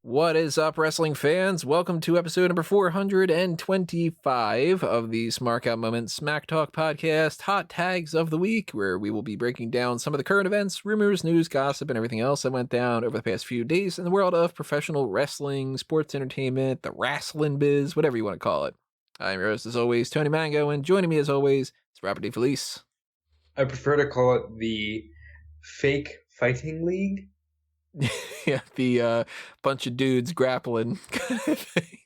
What is up, wrestling fans? Welcome to episode number 425 of the Smark Out Moment Smack Talk podcast, Hot Tags of the Week, where we will be breaking down some of the current events, rumors, news, gossip, and everything else that went down over the past few days in the world of professional wrestling, sports entertainment, the wrestling biz, whatever you want to call it. I'm your host, as always, Tony Mango, and joining me, as always, is Robert DeFelice. I prefer to call it the fake fighting league. Yeah, the bunch of dudes grappling kind of thing.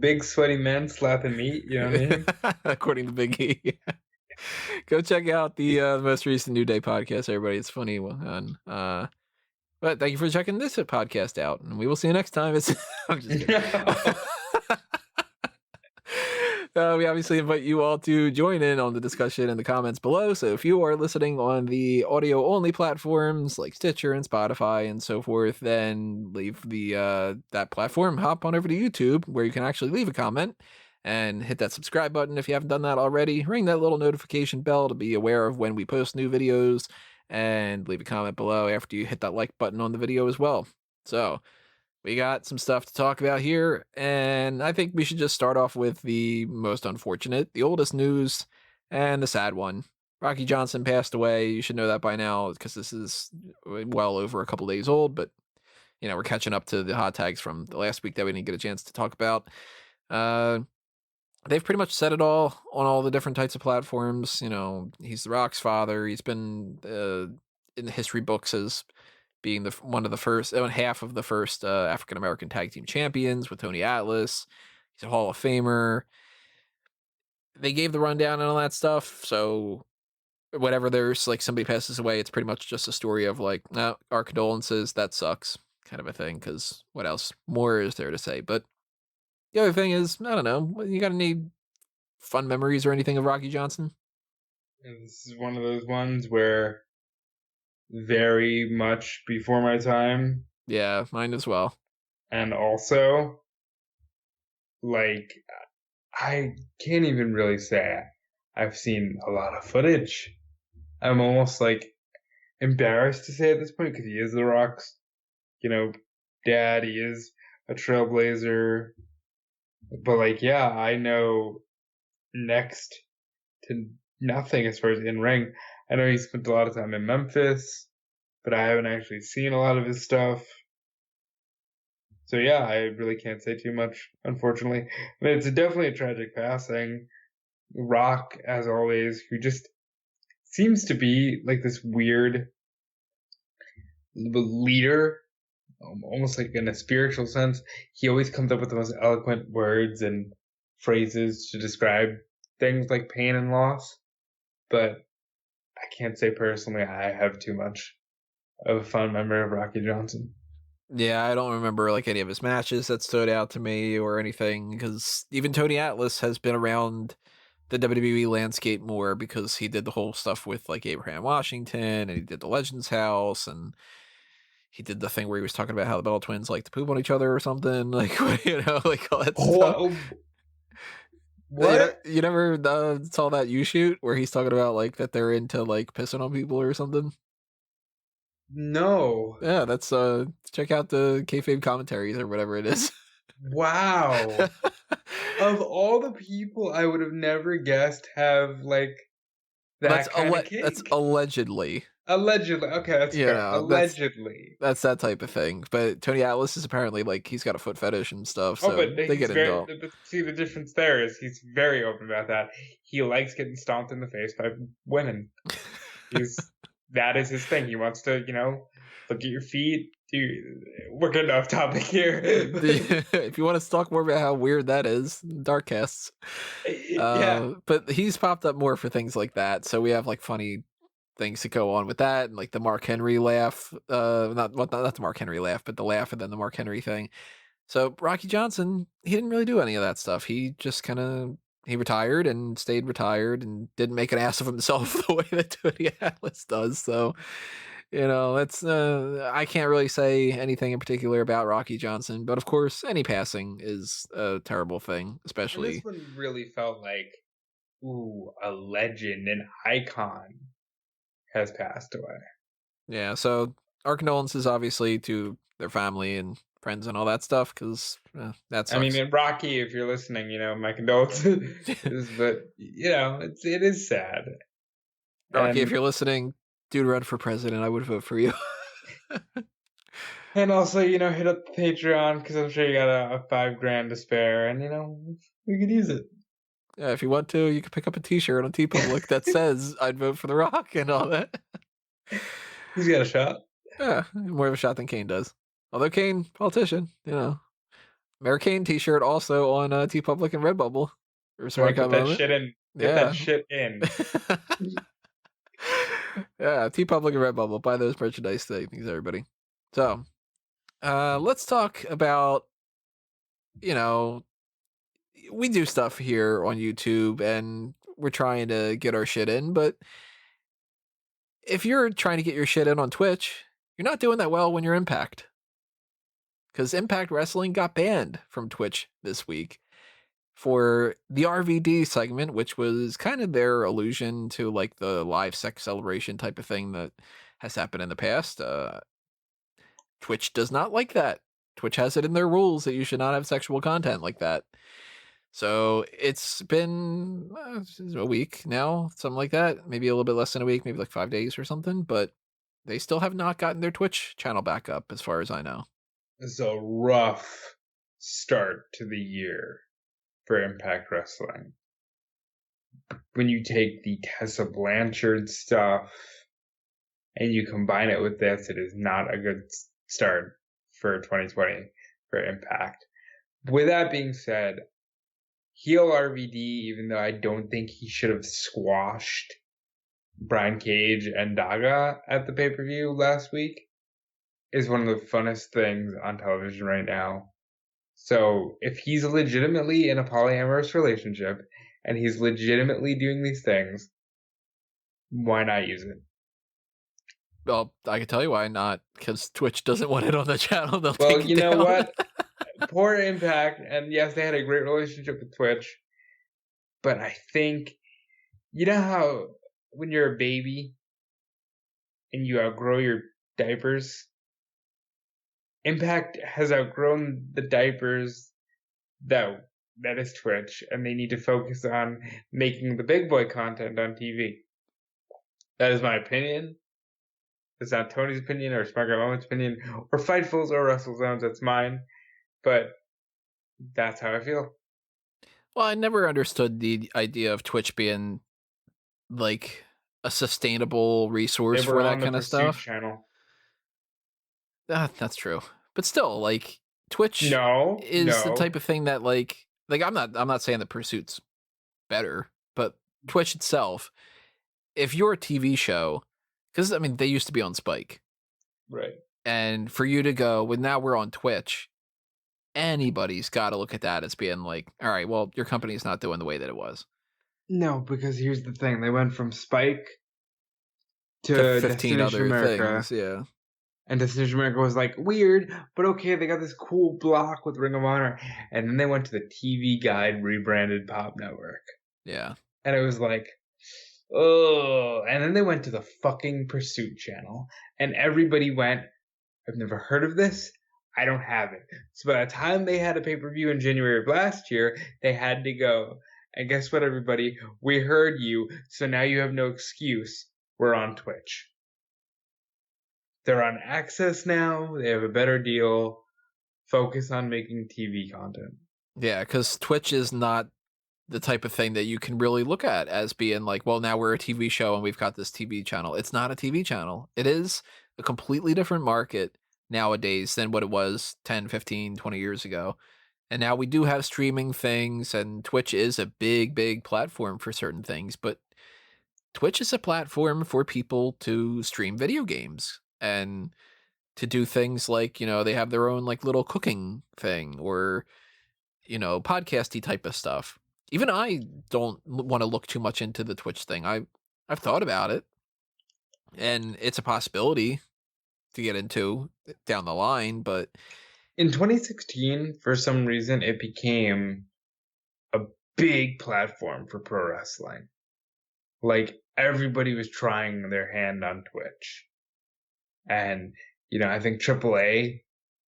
Big sweaty men slapping meat, you know what I mean? According to Big E. Go check out the most recent New Day podcast, everybody. It's funny one. But thank you for checking this podcast out, and we will see you next time. I'm just kidding. We obviously invite you all to join in on the discussion in the comments below. So if you are listening on the audio-only platforms like Stitcher and Spotify and so forth, then leave that platform. Hop on over to YouTube where you can actually leave a comment and hit that subscribe button if you haven't done that already. Ring that little notification bell to be aware of when we post new videos, and leave a comment below after you hit that like button on the video as well. So we got some stuff to talk about here, and I think we should just start off with the most unfortunate, the oldest news, and the sad one. Rocky Johnson passed away. You should know that by now because this is well over a couple days old, but we're catching up to the hot tags from the last week that we didn't get a chance to talk about. They've pretty much said it all on all the different types of platforms. He's The Rock's father. He's been in the history books as being half of the first African-American tag team champions with Tony Atlas. He's a Hall of Famer. They gave the rundown and all that stuff. So whenever there's like somebody passes away, it's pretty much just a story of like, no, our condolences, that sucks kind of a thing. Cause what else more is there to say? But the other thing is, I don't know, you got any fun memories or anything of Rocky Johnson? This is one of those ones where very much before my time. Yeah, mine as well. And also, like, I can't even really say I've seen a lot of footage. I'm almost like embarrassed to say at this point because he is The Rock's, dad. He is a trailblazer. But like, yeah, I know next to nothing as far as in ring. I know he spent a lot of time in Memphis, but I haven't actually seen a lot of his stuff. So yeah, I really can't say too much, unfortunately. I mean, it's definitely a tragic passing. Rock, as always, who just seems to be like this weird leader, almost like in a spiritual sense. He always comes up with the most eloquent words and phrases to describe things like pain and loss. But I can't say personally I have too much of a fond memory of Rocky Johnson. Yeah, I don't remember like any of his matches that stood out to me or anything, because even Tony Atlas has been around the WWE landscape more because he did the whole stuff with like Abraham Washington, and he did the Legends House, and he did the thing where he was talking about how the Bell Twins like to poop on each other or something, like like all that stuff. What? You never saw that U shoot where he's talking about like that they're into like pissing on people or something? No. Yeah, that's check out the kayfabe commentaries or whatever it is. Wow. Of all the people I would have never guessed have like that kind of kink. That's allegedly. Allegedly. Okay, that's fair. Allegedly. That's that type of thing. But Tony Atlas is apparently like he's got a foot fetish and stuff. So but they get into it. But see, the difference there is he's very open about that. He likes getting stomped in the face by women. That is his thing. He wants to, look at your feet. Dude, we're getting off topic here. If you want to talk more about how weird that is, Darkcasts. Yeah. But he's popped up more for things like that. So we have like funny things to go on with that, and like the Mark Henry laugh. Not the Mark Henry laugh, but the laugh and then the Mark Henry thing. So Rocky Johnson, he didn't really do any of that stuff. He just he retired and stayed retired and didn't make an ass of himself the way that Tony Atlas does. So, that's I can't really say anything in particular about Rocky Johnson, but of course, any passing is a terrible thing, especially. And this one really felt like, a legend, an icon has passed away. Yeah, so our condolences, obviously, to their family and friends and all that stuff, because that I mean, sucks. and Rocky, if you're listening, my condolences. But it is sad. Rocky, if And you're listening, dude, run for president. I would vote for you. and also, hit up the Patreon because I'm sure you got a $5,000 to spare, and we could use it. Yeah, if you want to, you can pick up a T-shirt on TeePublic that says "I'd vote for The Rock" and all that. He's got a shot. Yeah, more of a shot than Kane does. Although Kane, politician, Mayor Kane T-shirt also on TeePublic and Redbubble. For a Boy, smart guy get that moment. shit in. Get Yeah. that shit in. Yeah, TeePublic and Redbubble. Buy those merchandise things, everybody. So, let's talk about, we do stuff here on YouTube and we're trying to get our shit in, but if you're trying to get your shit in on Twitch, you're not doing that well when you're Impact. Because Impact Wrestling got banned from Twitch this week for the RVD segment, which was kind of their allusion to like the live sex celebration type of thing that has happened in the past. Twitch does not like that. Twitch has it in their rules that you should not have sexual content like that. So it's been a week now, something like that. Maybe a little bit less than a week, maybe like 5 days or something. But they still have not gotten their Twitch channel back up, as far as I know. It's a rough start to the year for Impact Wrestling. When you take the Tessa Blanchard stuff and you combine it with this, it is not a good start for 2020 for Impact. With that being said, heel RVD, even though I don't think he should have squashed Brian Cage and Daga at the pay-per-view last week, is one of the funnest things on television right now. So if he's legitimately in a polyamorous relationship and he's legitimately doing these things, why not use it? Well, I can tell you why not, because Twitch doesn't want it on the channel. They'll Well, take it you know down. what? Poor Impact, and yes, they had a great relationship with Twitch, but I think, how when you're a baby and you outgrow your diapers, Impact has outgrown the diapers that is Twitch, and they need to focus on making the big boy content on TV. That is my opinion. It's not Tony's opinion or Smark Moment's opinion or Fightful's or WrestleZone's. That's mine. But that's how I feel. Well, I never understood the idea of Twitch being like a sustainable resource They were for that on the kind of Pursuit stuff. channel. That's true. But still, like Twitch No. is the type of thing that like I'm not saying the Pursuit's better, but Twitch itself, if you're a TV show, because I mean they used to be on Spike. Right. And for you to go, well, now we're on Twitch, anybody's got to look at that as being like, all right, well, your company's not doing the way that it was. No, because here's the thing. They went from Spike To to 15 Destination other America. things, yeah. And Destination America was like, weird, but okay, they got this cool block with Ring of Honor. And then they went to the TV Guide rebranded Pop Network. Yeah. And it was like, oh. And then they went to the fucking Pursuit channel. And everybody went, I've never heard of this. I don't have it. So by the time they had a pay-per-view in January of last year, they had to go. And guess what, everybody? We heard you, so now you have no excuse. We're on Twitch. They're on Access now. They have a better deal. Focus on making TV content. Yeah, because Twitch is not the type of thing that you can really look at as being like, well, now we're a TV show and we've got this TV channel. It's not a TV channel. It is a completely different market nowadays than what it was 10, 15, 20 years ago. And now we do have streaming things, and Twitch is a big, big platform for certain things, but Twitch is a platform for people to stream video games and to do things like, they have their own like little cooking thing or, podcasty type of stuff. Even I don't want to look too much into the Twitch thing. I've thought about it, and it's a possibility to get into down the line, but in 2016, for some reason, it became a big platform for pro wrestling. Like, everybody was trying their hand on Twitch. And, I think AAA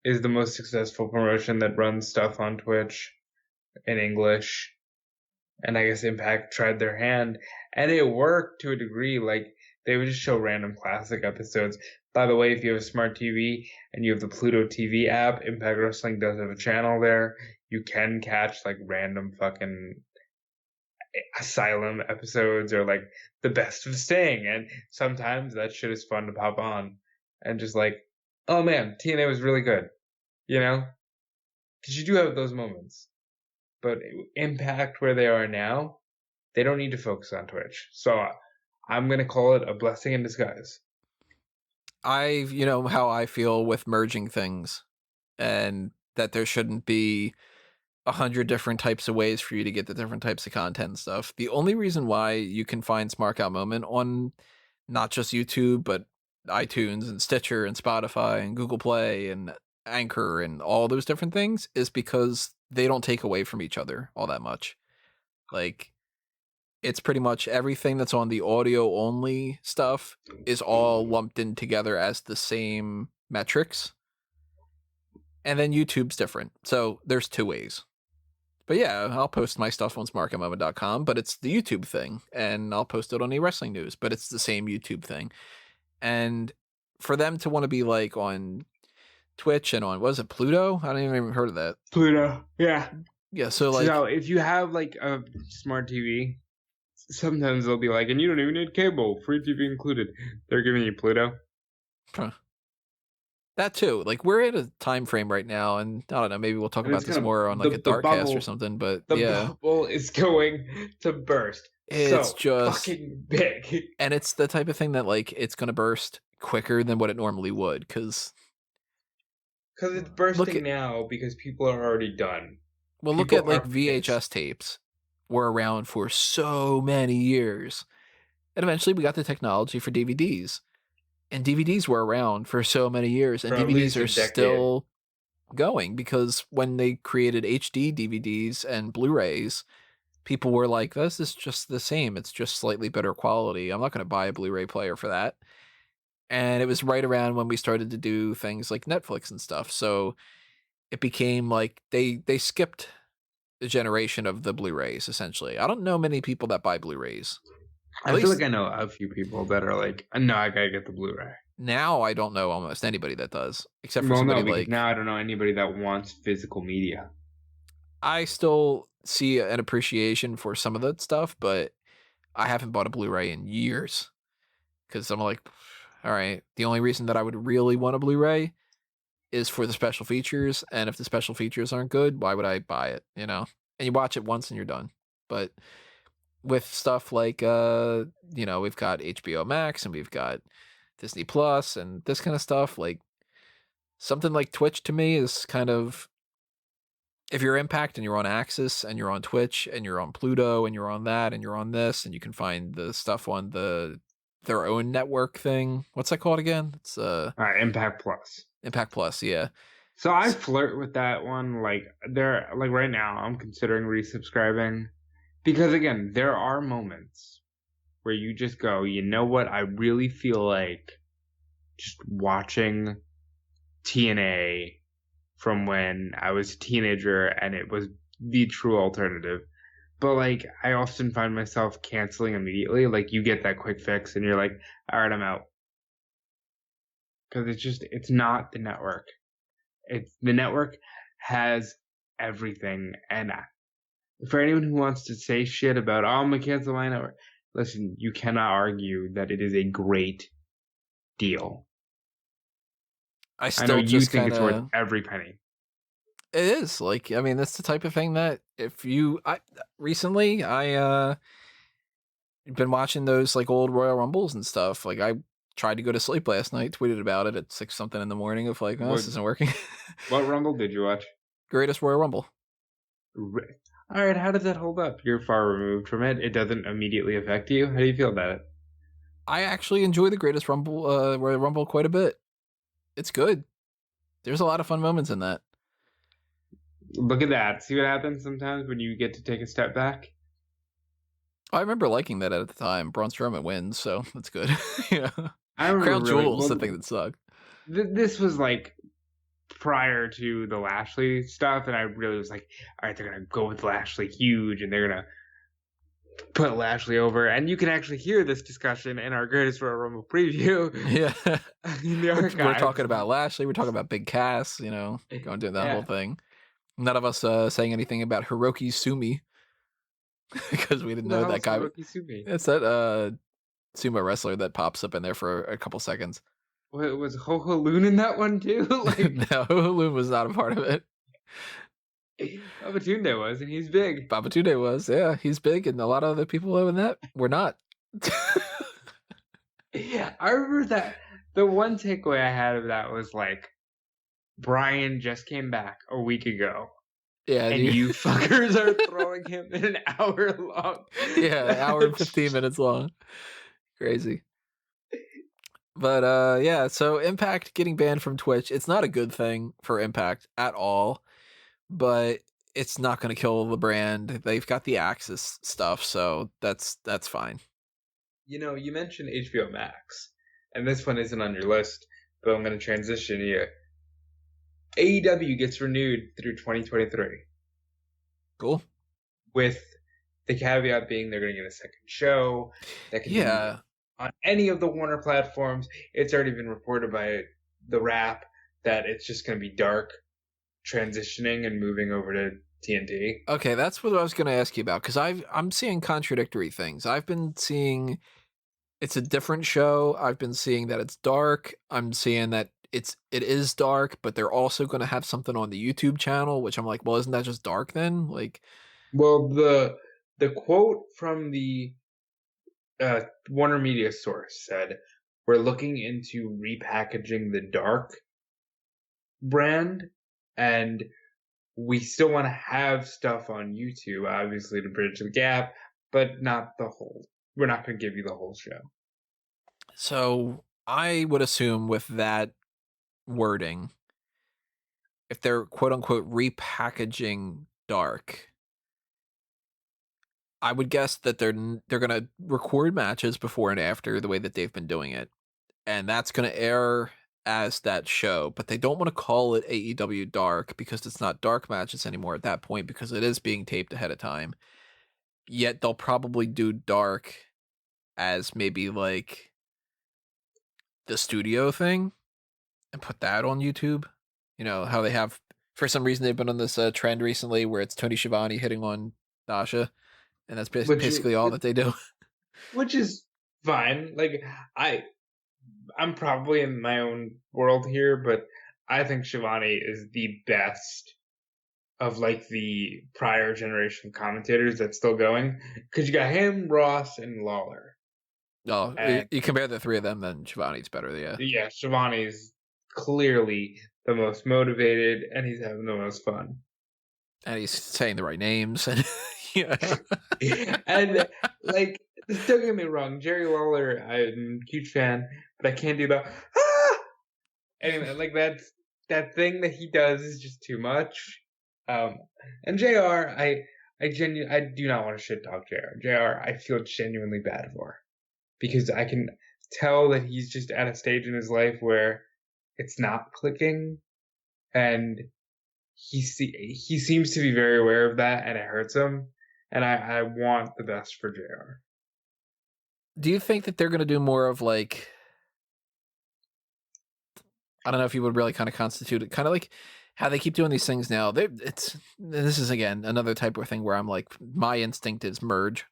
is the most successful promotion that runs stuff on Twitch in English. And I guess Impact tried their hand, and it worked to a degree. Like, they would just show random classic episodes. By the way, if you have a smart TV and you have the Pluto TV app, Impact Wrestling does have a channel there. You can catch like random fucking Asylum episodes or like the best of Sting, and sometimes that shit is fun to pop on and just like, oh man, TNA was really good, you know? Because you do have those moments. But Impact, where they are now, they don't need to focus on Twitch. So I'm going to call it a blessing in disguise. You know how I feel with merging things, and that there shouldn't be 100 different types of ways for you to get the different types of content and stuff. The only reason why you can find Smark Out Moment on not just YouTube, but iTunes and Stitcher and Spotify and Google Play and Anchor and all those different things is because they don't take away from each other all that much. Like, it's pretty much everything that's on the audio only stuff is all lumped in together as the same metrics. And then YouTube's different. So there's two ways. But yeah, I'll post my stuff on smarkamoment.com, but it's the YouTube thing. And I'll post it on eWrestling News, but it's the same YouTube thing. And for them to want to be like on Twitch and on, what is it, Pluto? I don't even heard of that. Pluto, yeah. Yeah, so like... So if you have like a smart TV, sometimes they'll be like, and you don't even need cable, free TV included. They're giving you Pluto. Huh. That too. Like, we're at a time frame right now, and I don't know, maybe we'll talk about this more on like a Darkcast or something, but the bubble is going to burst. It's so just fucking big. And it's the type of thing that like it's going to burst quicker than what it normally would, because it's bursting now because people are already done. Well, look at like VHS tapes were around for so many years, and eventually we got the technology for DVDs, and DVDs were around for so many years, and DVDs are still going, because when they created HD DVDs and Blu-rays, people were like, this is just the same, it's just slightly better quality, I'm not going to buy a Blu-ray player for that. And it was right around when we started to do things like Netflix and stuff, so it became like they skipped the generation of the Blu-rays, essentially. I don't know many people that buy Blu-rays. I feel like I know a few people that are like, no, I gotta get the Blu-ray. Now I don't know almost anybody that does, except for somebody like... now I don't know anybody that wants physical media. I still see an appreciation for some of that stuff, but I haven't bought a Blu-ray in years, because I'm like, all right, the only reason that I would really want a Blu-ray is for the special features, and if the special features aren't good, why would I buy it, you know? And you watch it once and you're done. But with stuff like, you know, we've got HBO Max and we've got Disney Plus and this kind of stuff, like something like Twitch to me is kind of, if you're Impact and you're on Axis and you're on Twitch and you're on Pluto and you're on that and you're on this, and you can find the stuff on their own network thing. What's that called again? It's Impact Plus. Impact Plus, yeah. So I flirt with that one. Like, right now, I'm considering resubscribing, because again, there are moments where you just go, you know what? I really feel like just watching TNA from when I was a teenager, and it was the true alternative. But like, I often find myself canceling immediately. Like, you get that quick fix, and you're like, all right, I'm out. Because it's not the network. The network has everything. And for anyone who wants to say shit about, oh, I'm going to cancel my network, listen, you cannot argue that it is a great deal. I know you think it's worth every penny. It is. Like, I mean, that's the type of thing that recently I been watching those like old Royal Rumbles and stuff. Like, I tried to go to sleep last night, tweeted about it at 6 something in the morning of like, oh, this isn't working. What Rumble did you watch? Greatest Royal Rumble. All right, how does that hold up? You're far removed from it. It doesn't immediately affect you. How do you feel about it? I actually enjoy the Greatest Rumble, Royal Rumble quite a bit. It's good. There's a lot of fun moments in that. Look at that. See what happens sometimes when you get to take a step back? I remember liking that at the time. Braun Strowman wins, so that's good. Yeah. I remember Crown Jewel's the thing that sucked. This was like prior to the Lashley stuff, and I really was like, all right, they're gonna go with Lashley huge, and they're gonna put Lashley over. And you can actually hear this discussion in our Greatest Royal Rumble preview Yeah. in the archives. We're talking about Lashley. We're talking about Big Cass, going doing that whole thing. None of us saying anything about Hiroki Sumi because we didn't know that guy. It's that sumo wrestler that pops up in there for a couple seconds. Was Ho Ho Loon in that one too? No, Ho Ho Loon was not a part of it. Babatunde was, and he's big. Babatunde was, yeah, he's big, and a lot of other people in that were not. Yeah, I remember that. The one takeaway I had of that was like, Brian just came back a week ago. Yeah, and you fuckers are throwing him in an hour long. Yeah, an hour and 15 minutes long. Crazy. But yeah, so Impact getting banned from Twitch, it's not a good thing for Impact at all, but it's not going to kill the brand. They've got the Axis stuff, so that's fine. You mentioned HBO Max, and this one isn't on your list, but I'm going to transition here. AEW gets renewed through 2023. Cool. With the caveat being they're going to get a second show that can be on any of the Warner platforms. It's already been reported by The Wrap that it's just going to be Dark transitioning and moving over to TNT. Okay, that's what I was going to ask you about, because I'm seeing contradictory things. I've been seeing it's a different show. I've been seeing that it's dark. I'm seeing that it is dark, but they're also going to have something on the YouTube channel, which I'm like, well, isn't that just dark then? Like, well, the quote from the Warner Media source said, "We're looking into repackaging the Dark brand, and we still want to have stuff on YouTube, obviously, to bridge the gap, but not the whole. We're not going to give you the whole show." So I would assume with that wording, if they're quote unquote repackaging Dark, I would guess that they're going to record matches before and after the way that they've been doing it, and that's going to air as that show, but they don't want to call it AEW Dark because it's not dark matches anymore at that point, because it is being taped ahead of time. Yet they'll probably do Dark as maybe like the studio thing and put that on YouTube. How they have, for some reason, they've been on this trend recently where it's Tony Schiavone hitting on Dasha, and that's basically all that they do. Which is fine. Like, I'm probably in my own world here, but I think Schiavone is the best of like the prior generation commentators that's still going, because you got him, Ross, and Lawler. Oh, you compare the three of them, then Schiavone's better. Yeah, Schiavone's clearly the most motivated, and he's having the most fun, and he's saying the right names, and and like, don't get me wrong, Jerry Lawler, I'm a huge fan, but I can't do the anyway, like that thing that he does is just too much. And JR, I do not want to shit talk JR. JR, I feel genuinely bad for, because I can tell that he's just at a stage in his life where it's not clicking, and he seems to be very aware of that, and it hurts him. And I want the best for JR. Do you think that they're going to do more of like, I don't know if you would really kind of constitute it, kind of like how they keep doing these things now? This is again another type of thing where I'm like, my instinct is merge,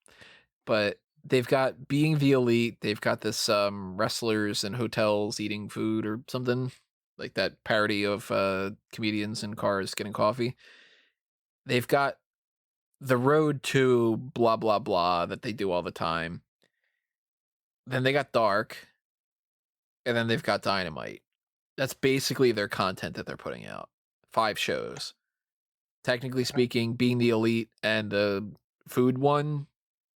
but they've got Being the Elite. They've got this wrestlers in hotels eating food or something like that parody of comedians in cars getting coffee. They've got the road to blah blah blah that they do all the time. Then they got Dark, and then they've got Dynamite. That's basically their content that they're putting out. 5 shows. Technically speaking, Being the Elite and the food one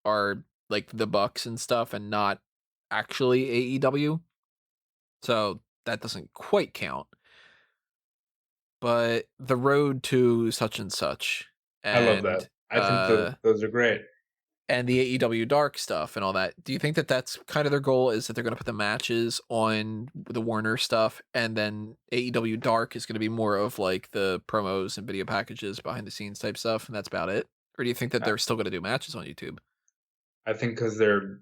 are like the Bucks and stuff, and not actually AEW. So that doesn't quite count. But the road to such and such. And, I love that. I think those are great. and the AEW Dark stuff and all that. Do you think that that's kind of their goal, is that they're going to put the matches on the Warner stuff, and then AEW Dark is going to be more of like the promos and video packages, behind the scenes type stuff, and that's about it? Or do you think that I, they're still going to do matches on YouTube? I think because they're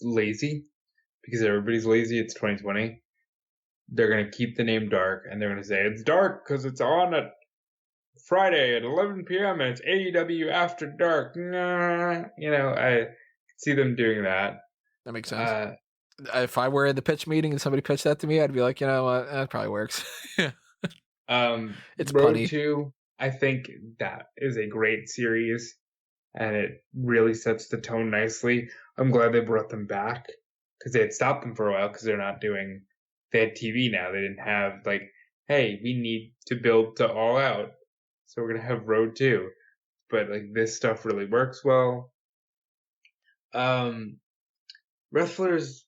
lazy, because everybody's lazy. It's 2020. They're gonna keep the name Dark, and they're gonna say it's Dark because it's on at Friday at 11 p.m. and it's AEW After Dark. Nah, I see them doing that. That makes sense. If I were at the pitch meeting and somebody pitched that to me, I'd be like, you know what, that probably works. It's Road punny. 2, I think that is a great series, and it really sets the tone nicely. I'm glad they brought them back, because they had stopped them for a while because they had TV now. They didn't have like, hey, we need to build to All Out, so we're gonna have Road 2. But like, this stuff really works well. Wrestlers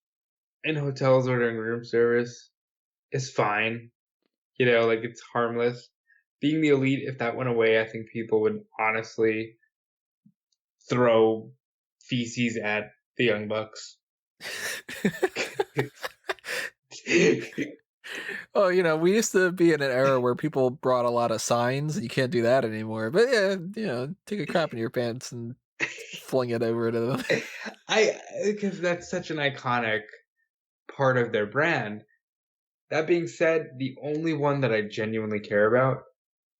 in hotels ordering room service is fine. Like, it's harmless. Being the Elite, if that went away, I think people would honestly throw feces at the Young Bucks. Oh, we used to be in an era where people brought a lot of signs. You can't do that anymore. But yeah, take a crap in your pants and fling it over to them. Because that's such an iconic part of their brand. That being said, the only one that I genuinely care about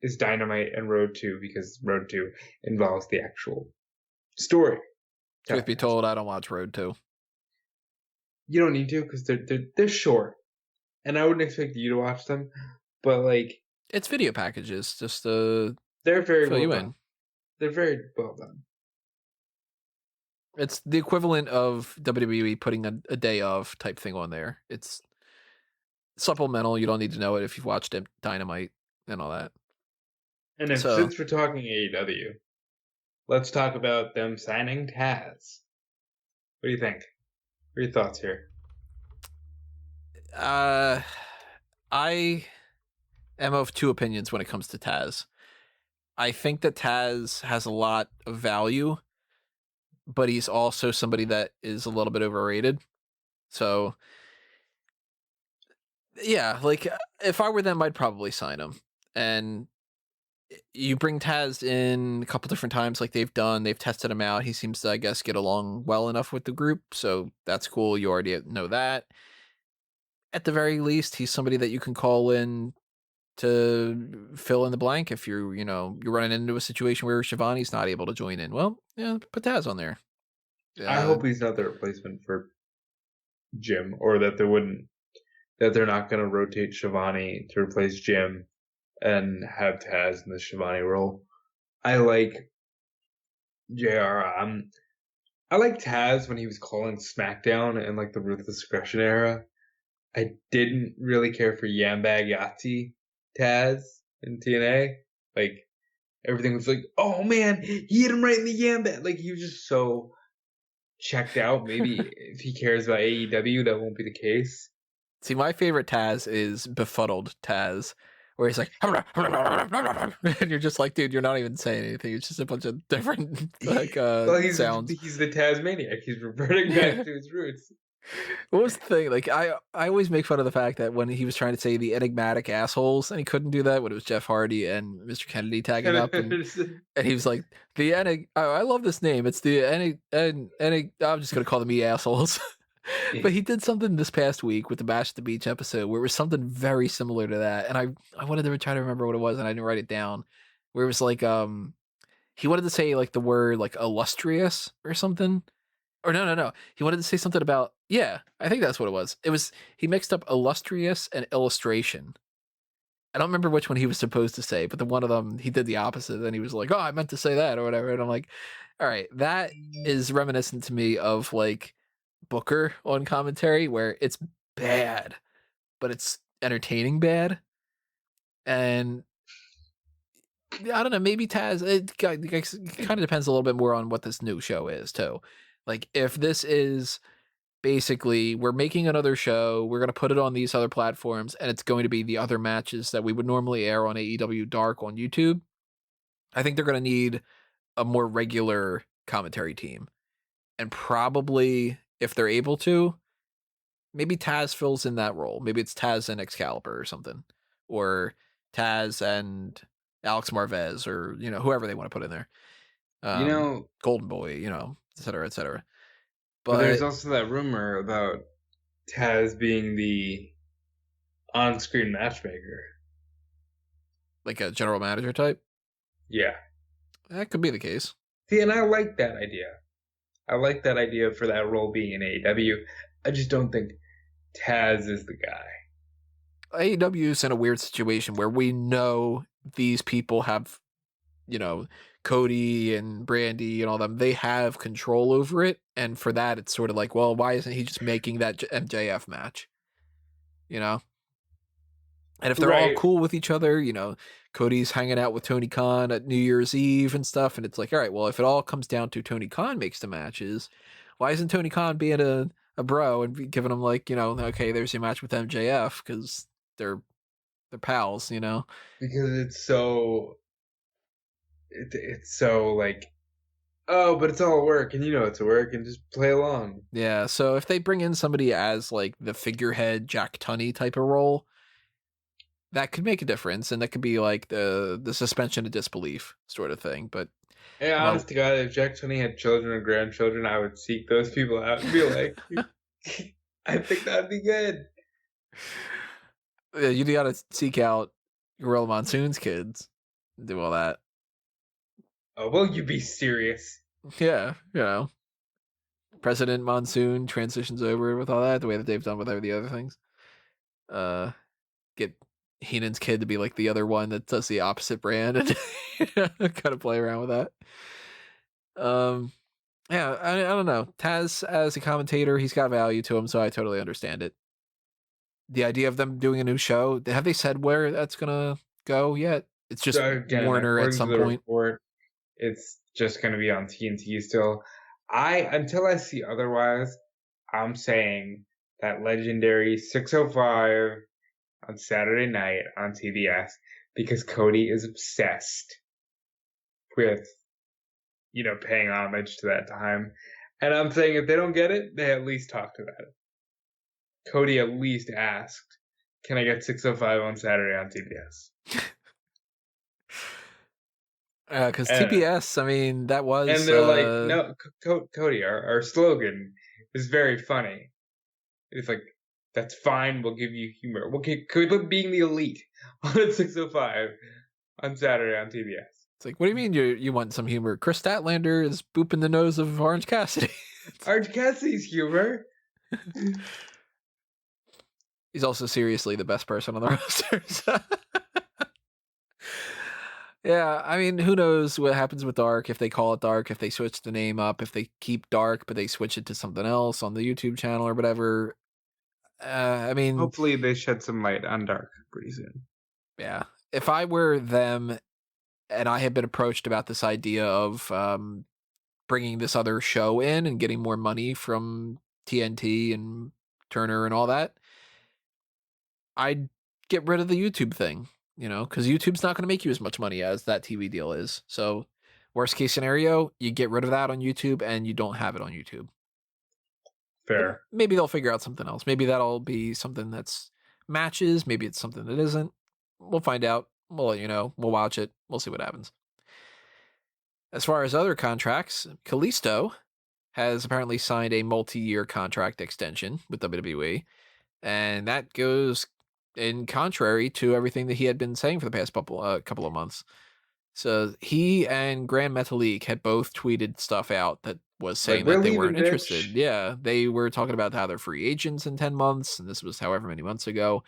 is Dynamite and Road 2, because Road 2 involves the actual story. Truth be told, I don't watch Road 2. You don't need to, because they're short, and I wouldn't expect you to watch them. But like, it's video packages, just they're very fill well you done. in. They're very well done. It's the equivalent of WWE putting a day of type thing on there. It's supplemental. You don't need to know it if you've watched Dynamite and all that. And since we're talking AEW, let's talk about them signing Taz. What do you think? What are your thoughts here? I am of two opinions when it comes to Taz. I think that Taz has a lot of value, but he's also somebody that is a little bit overrated. So, yeah, like, if I were them, I'd probably sign him. And you bring Taz in a couple different times, like they've tested him out. He seems to, I guess, get along well enough with the group. So that's cool. You already know that. At the very least, he's somebody that you can call in to fill in the blank if you're running into a situation where Shivani's not able to join in. Well, yeah, put Taz on there. I hope he's not the replacement for Jim, or that they're not going to rotate Shivani to replace Jim and have Taz in the Shivani role. I like JR. I like Taz when he was calling SmackDown in like the Ruthless Aggression era. I didn't really care for Yambag Yahtzee Taz in TNA. Like, everything was like, oh man, he hit him right in the Yambag. Like, he was just so checked out. Maybe if he cares about AEW, that won't be the case. See, my favorite Taz is Befuddled Taz, where he's like, and you're just like, dude, you're not even saying anything. It's just a bunch of different sounds. He's the Tasmaniac. He's reverting back to his roots. What was the thing? Like, I always make fun of the fact that when he was trying to say the enigmatic assholes, and he couldn't do that when it was Jeff Hardy and Mr. Kennedy tagging up, and he was like, I love this name. It's the I'm just gonna call them assholes. But he did something this past week with the Bash at the Beach episode where it was something very similar to that, and I wanted to try to remember what it was, and I didn't write it down. Where it was like he wanted to say like the word like illustrious or something. Or no. He wanted to say something about, I think that's what it was. He mixed up illustrious and illustration. I don't remember which one he was supposed to say, but the one of them, he did the opposite. And he was like, oh, I meant to say that or whatever. And I'm like, all right, that is reminiscent to me of like Booker on commentary, where it's bad, but it's entertaining bad. And I don't know, maybe Taz, it kind of depends a little bit more on what this new show is too. Like, if this is basically, we're making another show, we're going to put it on these other platforms, and it's going to be the other matches that we would normally air on AEW Dark on YouTube, I think they're going to need a more regular commentary team. And probably, if they're able to, maybe Taz fills in that role. Maybe it's Taz and Excalibur or something. Or Taz and Alex Marvez, or, whoever they want to put in there. Golden Boy, et cetera, et cetera. But there's But also that rumor about Taz being the on-screen matchmaker. like a general manager type? Yeah. That could be the case. See, and I like that idea. I like that idea for that role being in AEW. I just don't think Taz is the guy. AEW is in a weird situation where we know these people have, Cody and Brandy and all them, they have control over it. And for that, it's sort of like, well, why isn't he just making that MJF match? And if they're all cool with each other, Cody's hanging out with Tony Khan at New Year's Eve and stuff. And it's like, all right, well, if it all comes down to Tony Khan makes the matches, why isn't Tony Khan being a bro and giving him like, okay, there's your match with MJF because they're pals, Because it's so like, oh, but it's all work, and it's a work, and just play along. Yeah, so if they bring in somebody as like the figurehead Jack Tunney type of role, that could make a difference, and that could be like the suspension of disbelief sort of thing. But yeah, honest to God, if Jack Tunney had children or grandchildren, I would seek those people out and be like, I think that'd be good. You gotta seek out Gorilla Monsoon's kids and do all that. Oh, will you be serious? Yeah, President Monsoon transitions over with all that the way that they've done with the other things. Get Heenan's kid to be like the other one that does the opposite brand and kind of play around with that. Yeah, I don't know. Taz as a commentator, he's got value to him, so I totally understand it. The idea of them doing a new show, have they said where that's gonna go yet? It's just Warner at some point. Report, it's just gonna be on TNT still. Until I see otherwise, I'm saying that legendary 6:05 on Saturday night on TBS, because Cody is obsessed with, paying homage to that time. And I'm saying if they don't get it, they at least talked about it. Cody at least asked, can I get 6:05 on Saturday on TBS? Because TBS, I mean, that was... And they're like, no, Cody, our slogan is very funny. It's like, that's fine, we'll give you humor. Could we put being the elite on at 6:05 on Saturday on TBS? It's like, what do you mean you want some humor? Chris Statlander is booping the nose of Orange Cassidy. Orange Cassidy's humor. He's also seriously the best person on the roster. So. Yeah, I mean, who knows what happens with Dark, if they call it Dark, if they switch the name up, if they keep Dark, but they switch it to something else on the YouTube channel or whatever. I mean... hopefully they shed some light on Dark pretty soon. Yeah. If I were them and I had been approached about this idea of bringing this other show in and getting more money from TNT and Turner and all that, I'd get rid of the YouTube thing, because YouTube's not going to make you as much money as that TV deal is. So worst case scenario, you get rid of that on YouTube and you don't have it on YouTube. Fair. But maybe they'll figure out something else. Maybe that'll be something that's matches. Maybe it's something that isn't. We'll find out. We'll let you know. We'll watch it. We'll see what happens. As far as other contracts, Kalisto has apparently signed a multi-year contract extension with WWE. And that goes in contrary to everything that he had been saying for the past couple of months. So he and Grand Metalik had both tweeted stuff out that was saying that they weren't interested. Yeah, they were talking about how they're free agents in 10 months, and this was however many months ago.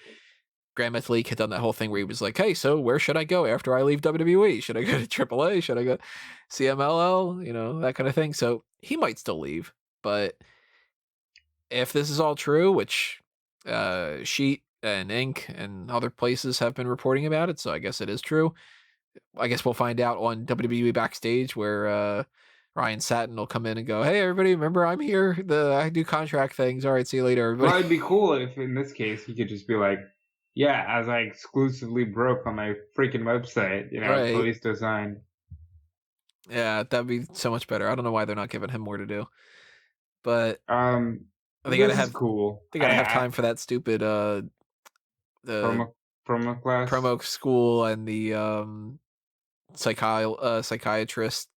Grand Metalik had done that whole thing where he was like, hey, so where should I go after I leave WWE? Should I go to AAA? Should I go CMLL? That kind of thing. So he might still leave. But if this is all true, which Sheet and Ink and other places have been reporting about it, so I guess it is true. I guess we'll find out on WWE Backstage where Ryan Satin will come in and go, hey, everybody, remember I'm here? I do contract things. All right, see you later, everybody. Well, it'd be cool if in this case he could just be like, yeah, as I exclusively broke on my freaking website, right. Kalisto signed. Yeah, that'd be so much better. I don't know why they're not giving him more to do, but they gotta This is have cool. I time for that stupid the promo class. promo school and the psychiatrist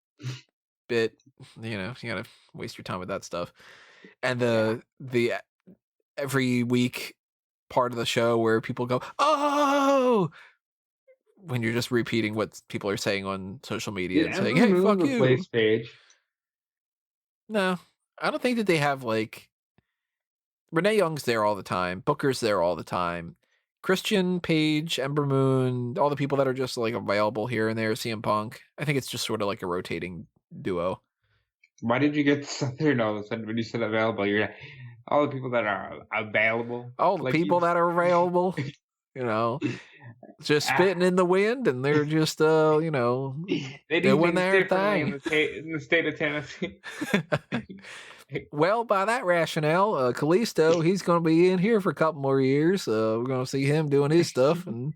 bit. You know, you gotta waste your time with that stuff. And the every week part of the show where people go, "Oh," when you're just repeating what people are saying on social media Did and saying, Ember "Hey, Moon fuck you." replace Paige? No, I don't think that they have like Renee Young's there all the time. Booker's there all the time. Christian, Paige, Ember Moon, all the people that are just like available here and there, CM Punk. I think it's just sort of like a rotating duo. Why did you get Southern all of a sudden when you said available? You're all the people that are available. All the Like people that are available, you know, just spitting in the wind and they're just, you know, they do doing things their differently thing. in the state of Tennessee. Well, by that rationale, Kalisto, he's going to be in here for a couple more years. We're going to see him doing his stuff. And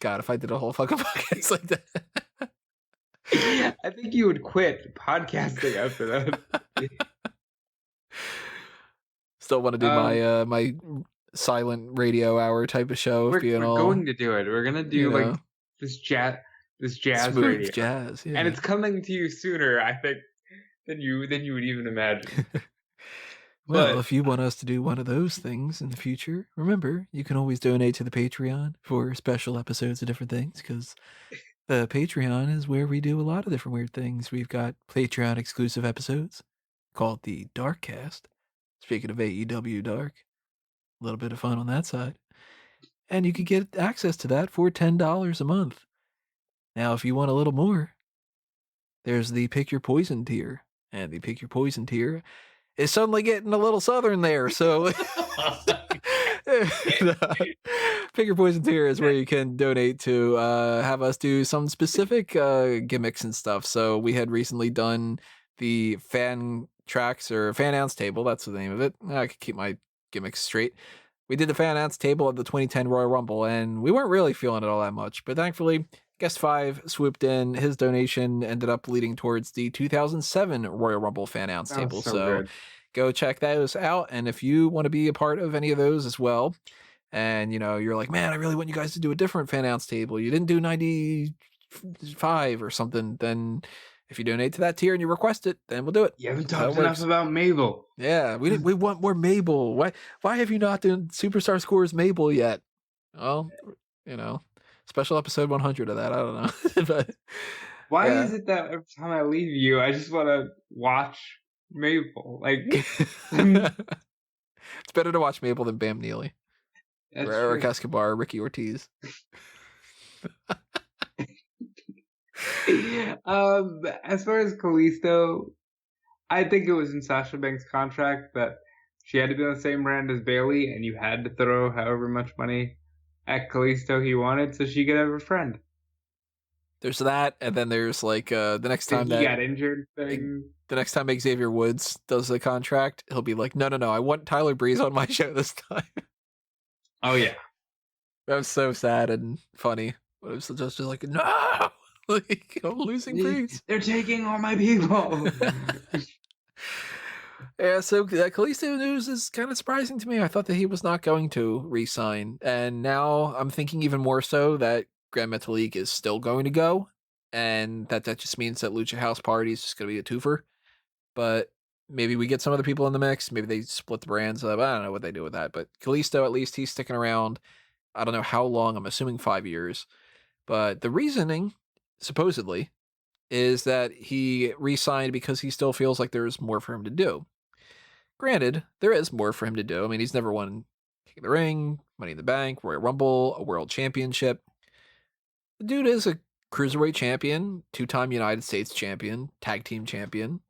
God, if I did a whole fucking podcast like that. I think you would quit podcasting after that. Still want to do my my silent radio hour type of show of being we're all going to do it. We're gonna do like this jazz smooth radio, jazz, yeah. and it's coming to you sooner, I think, than you would even imagine. Well, But if you want us to do one of those things in the future, remember, you can always donate to the Patreon for special episodes of different things, because the Patreon is where we do a lot of different weird things. We've got Patreon exclusive episodes called the Darkcast. Speaking of AEW Dark, a little bit of fun on that side. And you can get access to that for $10 a month. Now, if you want a little more, there's the Pick Your Poison tier. And the Pick Your Poison tier is suddenly getting a little southern there. So Pick Your Poison tier is where you can donate to have us do some specific gimmicks and stuff. So we had recently done the fan tracks or fan ounce table. That's the name of it. I could keep my gimmicks straight. We did the fan ounce table at the 2010 Royal Rumble, and we weren't really feeling it all that much. But thankfully, Guest 5 swooped in. His donation ended up leading towards the 2007 Royal Rumble fan ounce table. So go check those out. And if you want to be a part of any of those as well, and you know, you're like, man, I really want you guys to do a different fan ounce table. You didn't do 95 or something, then if you donate to that tier and you request it, then we'll do it. You haven't talked enough about Mabel. Yeah, we want more Mabel. Why have you not done Superstar Scores Mabel yet? Well, you know, special episode 100 of that. I don't know. But why is it that every time I leave you, I just want to watch Mabel? Like it's better to watch Mabel than Bam Neely. Or Eric Escobar, Ricky Ortiz. As far as Kalisto, I think it was in Sasha Banks' contract that she had to be on the same brand as Bayley, and you had to throw however much money at Kalisto he wanted so she could have a friend. There's that, and then there's like the next time that he got injured thing. The next time Xavier Woods does the contract, he'll be like, no, I want Tyler Breeze on my show this time. Oh yeah, that was so sad and funny. But it was just like, no, like I'm losing Breeze. They're taking all my people. Yeah, so Kalisto news is kind of surprising to me. I thought that he was not going to re-sign, and now I'm thinking even more so that Grand Metalik is still going to go, and that just means that Lucha House Party is just going to be a twofer. But maybe we get some other people in the mix. Maybe they split the brands up. I don't know what they do with that. But Kalisto, at least, he's sticking around. I don't know how long. I'm assuming 5 years. But the reasoning, supposedly, is that he re-signed because he still feels like there's more for him to do. Granted, there is more for him to do. I mean, he's never won King of the Ring, Money in the Bank, Royal Rumble, a World Championship. The dude is a Cruiserweight champion, 2-time United States champion, tag team champion.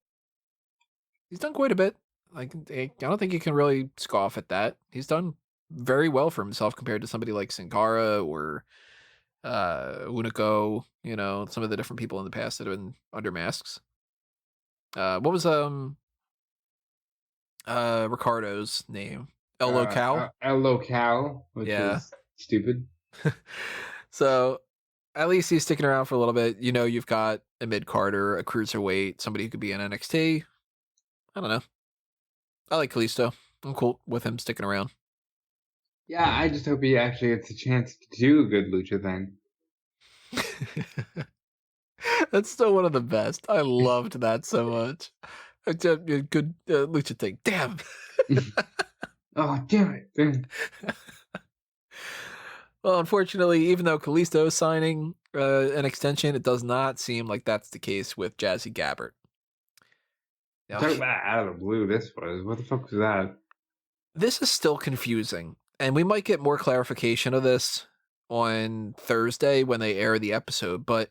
He's done quite a bit. Like, I don't think you can really scoff at that. He's done very well for himself compared to somebody like Sin Cara or Unico, you know, some of the different people in the past that have been under masks. What was Ricardo's name? El Local? El Local, which is stupid. So At least he's sticking around for a little bit. You know, you've got a mid-carder, a cruiserweight, somebody who could be in NXT. I don't know. I like Kalisto. I'm cool with him sticking around. Yeah, I just hope he actually gets a chance to do a good lucha thing. That's still one of the best. I loved that so much. It's a good lucha thing. Damn. Oh, damn it. Damn. Well, unfortunately, even though Kalisto is signing an extension, it does not seem like that's the case with Jazzy Gabert. Now, Talk about out of the blue this was. What the fuck was that? this is still confusing, and we might get more clarification of this on Thursday when they air the episode, but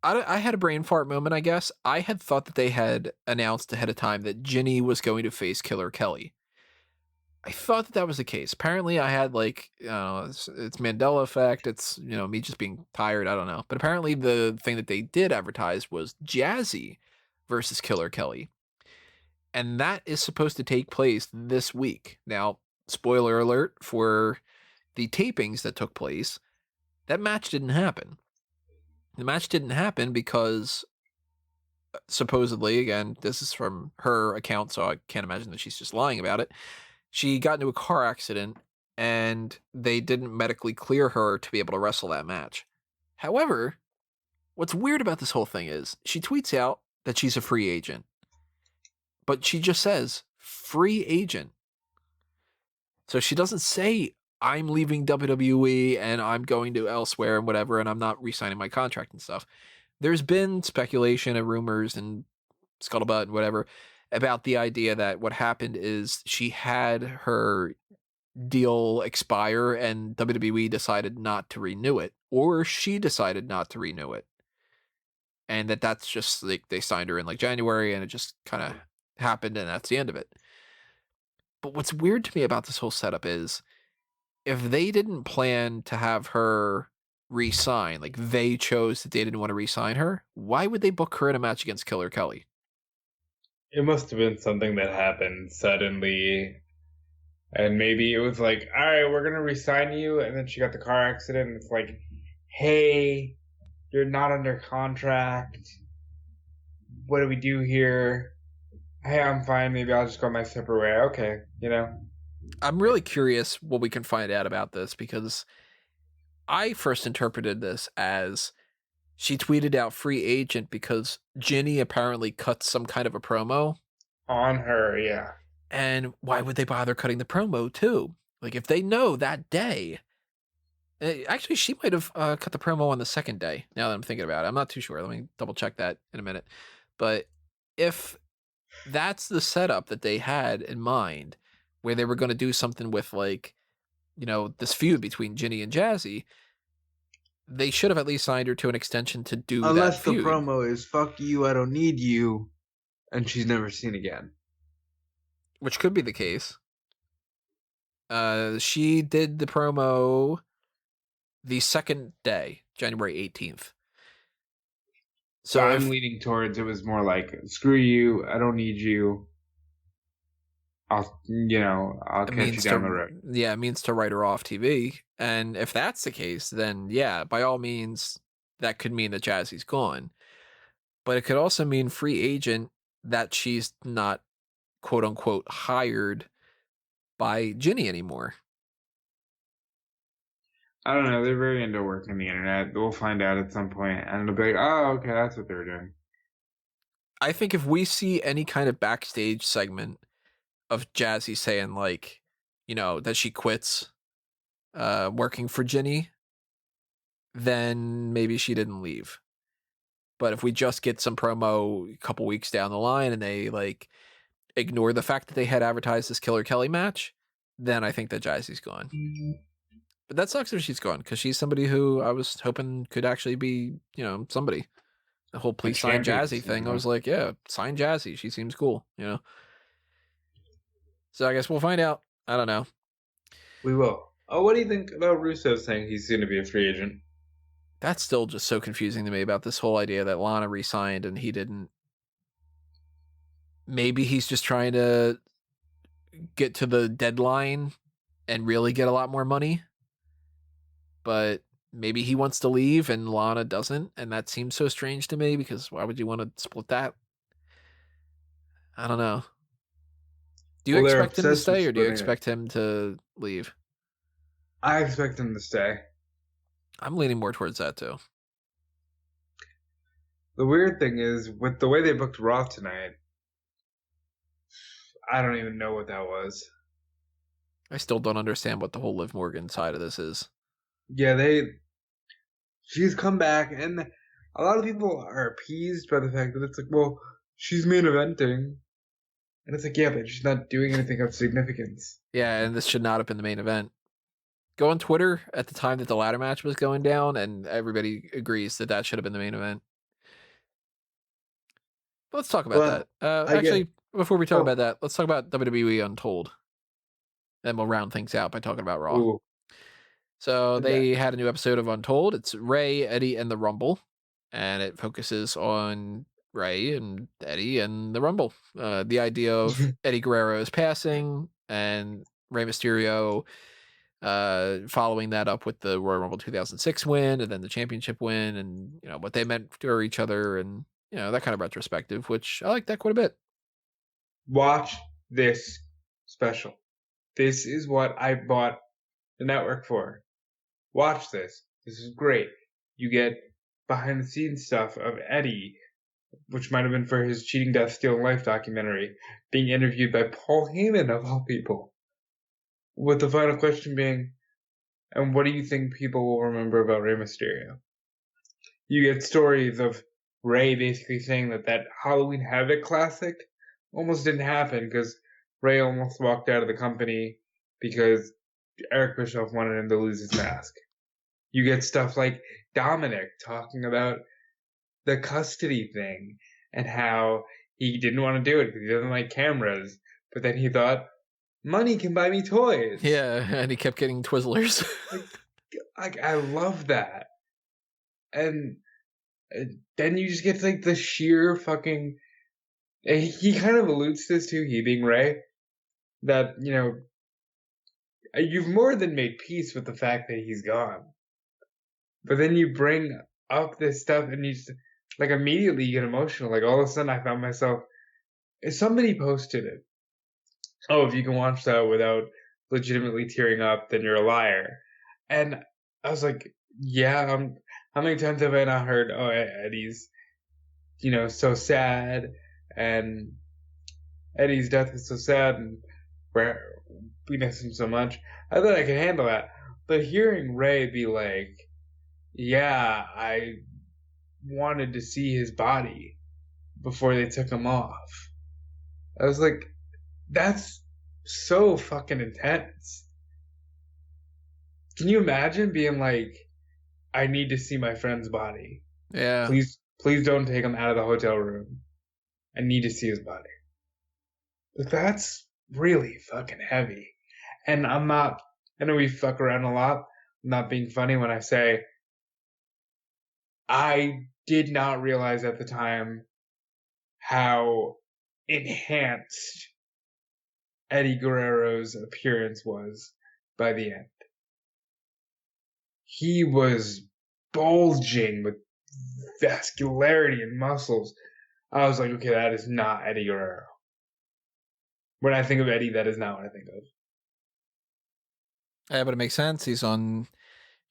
I had a brain fart moment, I guess. I had thought that they had announced ahead of time that Ginny was going to face Killer Kelly. I thought that was the case. Apparently, I had it's Mandela effect. It's, me just being tired. I don't know. But apparently, the thing that they did advertise was Jazzy versus Killer Kelly. And that is supposed to take place this week. Now, spoiler alert for the tapings that took place, that match didn't happen. The match didn't happen because supposedly, again, this is from her account, so I can't imagine that she's just lying about it. She got into a car accident and they didn't medically clear her to be able to wrestle that match. However, what's weird about this whole thing is she tweets out that she's a free agent, but she just says free agent. So she doesn't say I'm leaving WWE and I'm going to elsewhere and whatever, and I'm not re-signing my contract and stuff. There's been speculation and rumors and scuttlebutt and whatever about the idea that what happened is she had her deal expire and WWE decided not to renew it, or she decided not to renew it. And that's just like they signed her in like January and it just kind of happened and that's the end of it. But what's weird to me about this whole setup is if they didn't plan to have her re-sign, like they chose that they didn't want to re-sign her, why would they book her in a match against Killer Kelly? It must have been something that happened suddenly. And maybe it was like, all right, we're going to resign you. And then she got the car accident. And it's like, hey, you're not under contract. What do we do here? Hey, I'm fine. Maybe I'll just go my separate way. Okay, I'm really curious what we can find out about this because I first interpreted this as she tweeted out free agent because Ginny apparently cut some kind of a promo. On her, yeah. And why would they bother cutting the promo too? Like if they know that day, actually she might have cut the promo on the second day. Now that I'm thinking about it, I'm not too sure. Let me double check that in a minute. But if that's the setup that they had in mind, where they were going to do something with this feud between Ginny and Jazzy, they should have at least signed her to an extension to do Unless that feud. the promo is "fuck you, I don't need you," and she's never seen again. Which could be the case. She did the promo the second day, January 18th. So I'm leaning towards it was more like, screw you, I don't need you. I'll catch you down the road. Yeah, it means to write her off TV. And if that's the case, then yeah, by all means, that could mean that Jazzy's gone. But it could also mean free agent that she's not, quote unquote, hired by Ginny anymore. I don't know. They're very into working the internet. We'll find out at some point, and it'll be like, oh, okay, that's what they're doing. I think if we see any kind of backstage segment of Jazzy saying that she quits working for Ginny, then maybe she didn't leave. But if we just get some promo a couple weeks down the line and they ignore the fact that they had advertised this Killer Kelly match, then I think that Jazzy's gone. But that sucks if she's gone because she's somebody who I was hoping could actually be, somebody. The whole please sign Jazzy thing, I was like, yeah, sign Jazzy. She seems cool, So I guess we'll find out. I don't know. We will. Oh, what do you think about Russo saying he's going to be a free agent? That's still just so confusing to me about this whole idea that Lana re-signed and he didn't. Maybe he's just trying to get to the deadline and really get a lot more money. But maybe he wants to leave and Lana doesn't, and that seems so strange to me because why would you want to split that? I don't know. Do you Well, they're expect him to obsessed with stay or do you splitting it. expect him to leave? I expect him to stay. I'm leaning more towards that too. The weird thing is, with the way they booked Raw tonight, I don't even know what that was. I still don't understand what the whole Liv Morgan side of this is. Yeah, she's come back, and a lot of people are appeased by the fact that it's like, well, she's main eventing, and it's like, yeah, but she's not doing anything of significance. Yeah, and this should not have been the main event. Go on Twitter at the time that the ladder match was going down, and everybody agrees that that should have been the main event. But let's talk about But that. I get, Actually, before we talk oh, about that, let's talk about WWE Untold. Then we'll round things out by talking about Raw. ooh, So okay. they had a new episode of Untold. It's Ray, Eddie, and the Rumble, and it focuses on Ray and Eddie and the Rumble. The idea of Eddie Guerrero's passing and Rey Mysterio following that up with the Royal Rumble 2006 win and then the championship win, and what they meant for each other, and that kind of retrospective, which I like that quite a bit. Watch this special. This is what I bought the network for. Watch this. This is great. You get behind the scenes stuff of Eddie, which might have been for his Cheating Death Stealing Life documentary, being interviewed by Paul Heyman of all people. With the final question being, and what do you think people will remember about Rey Mysterio? You get stories of Ray basically saying that Halloween Havoc classic almost didn't happen because Ray almost walked out of the company because Eric Bischoff wanted him to lose his mask. You get stuff like Dominic talking about the custody thing and how he didn't want to do it because he doesn't like cameras, but then he thought, money can buy me toys. Yeah, and he kept getting Twizzlers. I love that. And then you just get like the sheer fucking. He kind of alludes to this too, he being Ray, that, you've more than made peace with the fact that he's gone. But then you bring up this stuff and you just, like, immediately you get emotional. Like, all of a sudden I found myself. If somebody posted it, oh, if you can watch that without legitimately tearing up, then you're a liar. And I was like, yeah, how many times have I not heard, oh, Eddie's, so sad, and Eddie's death is so sad, and we miss him so much. I thought I could handle that. But hearing Ray be like, yeah, I wanted to see his body before they took him off. I was like, that's so fucking intense. Can you imagine being like, I need to see my friend's body. Yeah. Please don't take him out of the hotel room. I need to see his body. Like, that's really fucking heavy. And I know we fuck around a lot. I'm not being funny when I say I did not realize at the time how enhanced Eddie Guerrero's appearance was by the end. He was bulging with vascularity and muscles. I was like, okay, that is not Eddie Guerrero. When I think of Eddie, that is not what I think of. Yeah, but it makes sense. He's on,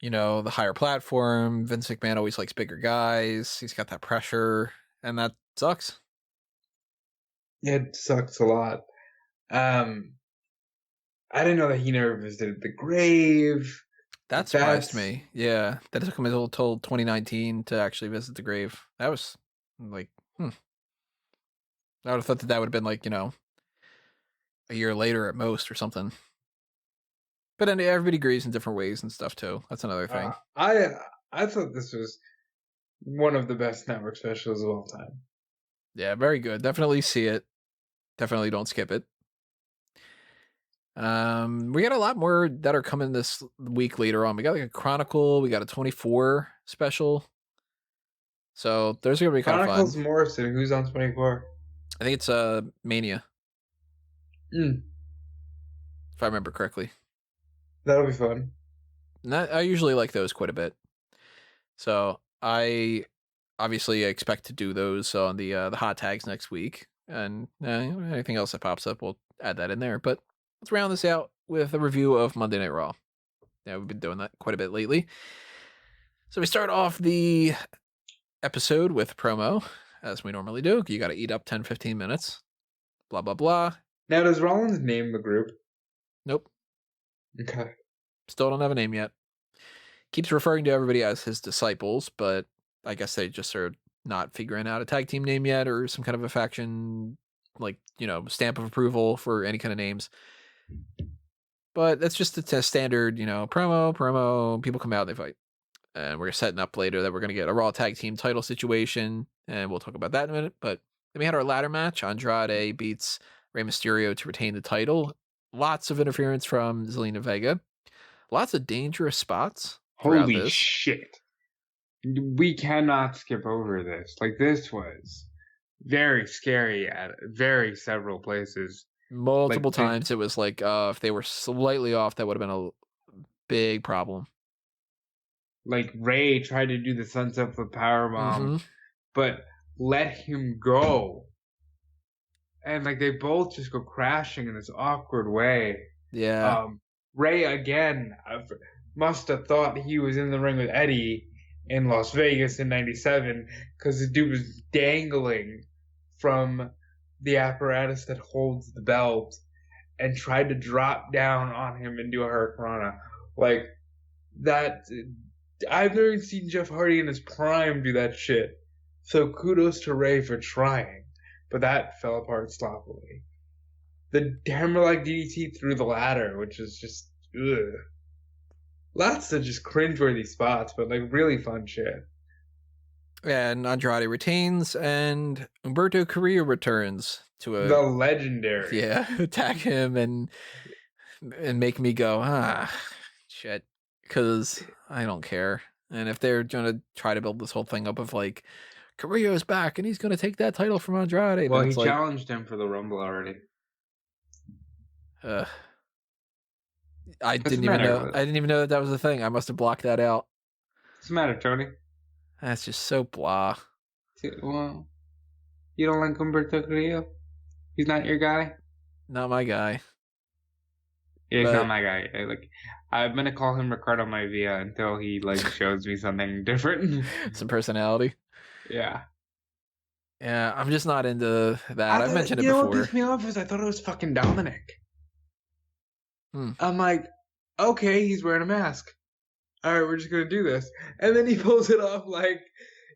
the higher platform. Vince McMahon always likes bigger guys. He's got that pressure, and that sucks. It sucks a lot. I didn't know that he never visited the grave. That surprised That's me. Yeah, that it took him until 2019 to actually visit the grave. That was like, I would have thought that would have been like, a year later at most or something. But then everybody agrees in different ways and stuff too. That's another thing. I thought this was one of the best network specials of all time. Yeah, very good. Definitely see it. Definitely don't skip it. We got a lot more that are coming this week later on. We got like a Chronicle, we got a 24 special. So there's gonna be kind of fun. Chronicles Morrison, who's on 24? I think it's Mania, Mm, if I remember correctly. that'll be fun. And I usually like those quite a bit. So I obviously expect to do those on the hot tags next week, and anything else that pops up, we'll add that in there. But let's round this out with a review of Monday Night Raw. Yeah, we've been doing that quite a bit lately. So we start off the episode with promo, as we normally do. You got to eat up 10, 15 minutes. Blah, blah, blah. Now, does Rollins name the group? Nope. Okay. Still don't have a name yet. Keeps referring to everybody as his disciples, but I guess they just are not figuring out a tag team name yet, or some kind of a faction, like, stamp of approval for any kind of names. But that's just a standard, promo, people come out, they fight. And we're setting up later that we're going to get a Raw tag team title situation, and we'll talk about that in a minute. But then we had our ladder match. Andrade beats Rey Mysterio to retain the title. Lots of interference from Zelina Vega. Lots of dangerous spots throughout Holy this. shit. We cannot skip over this. Like, this was very scary at very several places. Multiple times it was like, if they were slightly off, that would have been a big problem. Like, Ray tried to do the sunset flip powerbomb, but let him go. And, like, they both just go crashing in this awkward way. Yeah. Ray, again, must have thought he was in the ring with Eddie in Las Vegas in 97, because the dude was dangling from the apparatus that holds the belt and tried to drop down on him and do a hurricanrana. Like, that, I've never seen Jeff Hardy in his prime do that shit. So kudos to Ray for trying. But that fell apart sloppily. The hammerlock DDT through the ladder, which is just, ugh. Lots of just cringeworthy spots, but like really fun shit. And Andrade retains, and Humberto Carrillo returns to the legendary. Yeah, attack him and make me go, shit, because I don't care. And if they're going to try to build this whole thing up of like, Carrillo's back and he's going to take that title from Andrade. Well, he challenged him for the Rumble already. I didn't even know that was a thing. I must have blocked that out. What's the matter, Tony? That's just so blah. Well, you don't like Humberto Carrillo? He's not your guy? Not my guy. Yeah, he's not my guy. I'm gonna call him Ricardo Maivia until he shows me something different. Some personality. Yeah. Yeah, I'm just not into that. I've mentioned it before. You know what pissed me off is I thought it was fucking Dominic. I'm like, okay, he's wearing a mask. All right, we're just gonna do this, and then he pulls it off like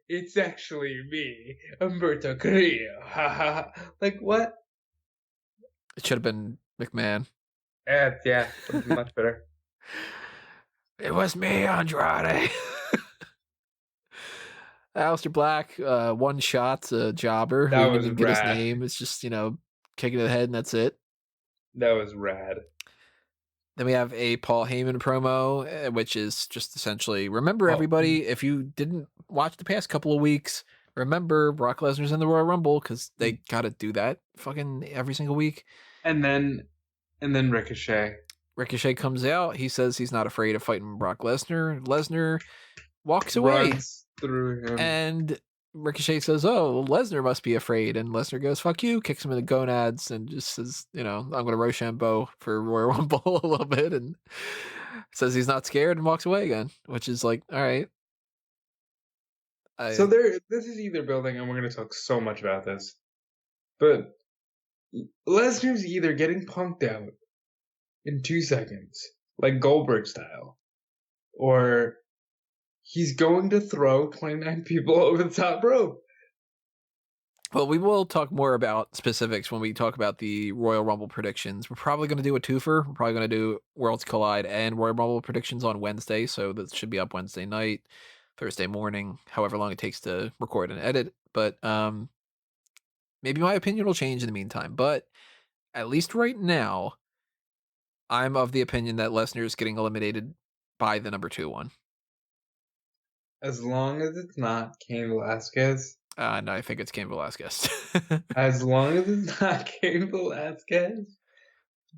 it's actually me, Humberto Carrillo. Like what? It should have been McMahon. Yeah, much better. It was me, Andrade. Aleister Black, one shot, jobber. That who was didn't get his name. It's just, kicking to the head and that's it. That was rad. Then we have a Paul Heyman promo, which is just essentially, remember everybody, if you didn't watch the past couple of weeks, remember Brock Lesnar's in the Royal Rumble, because they got to do that fucking every single week. And then Ricochet. Ricochet comes out. He says he's not afraid of fighting Brock Lesnar. Lesnar walks away. Runs through him. And Ricochet says, oh, Lesnar must be afraid. And Lesnar goes, fuck you, kicks him in the gonads and just says, I'm going to Rochambeau for Royal Rumble a little bit. And says he's not scared and walks away again, which is like, all right. So this is either building, and we're going to talk so much about this, but Lesnar's either getting punked out in 2 seconds, like Goldberg style, or he's going to throw 29 people over the top rope. Well, we will talk more about specifics when we talk about the Royal Rumble predictions. We're probably going to do a twofer. We're probably going to do Worlds Collide and Royal Rumble predictions on Wednesday, so that should be up Wednesday night, Thursday morning, however long it takes to record and edit. But maybe my opinion will change in the meantime. But at least right now, I'm of the opinion that Lesnar is getting eliminated by the number 2 one. As long as it's not Cain Velasquez. No, I think it's Cain Velasquez. As long as it's not Cain Velasquez,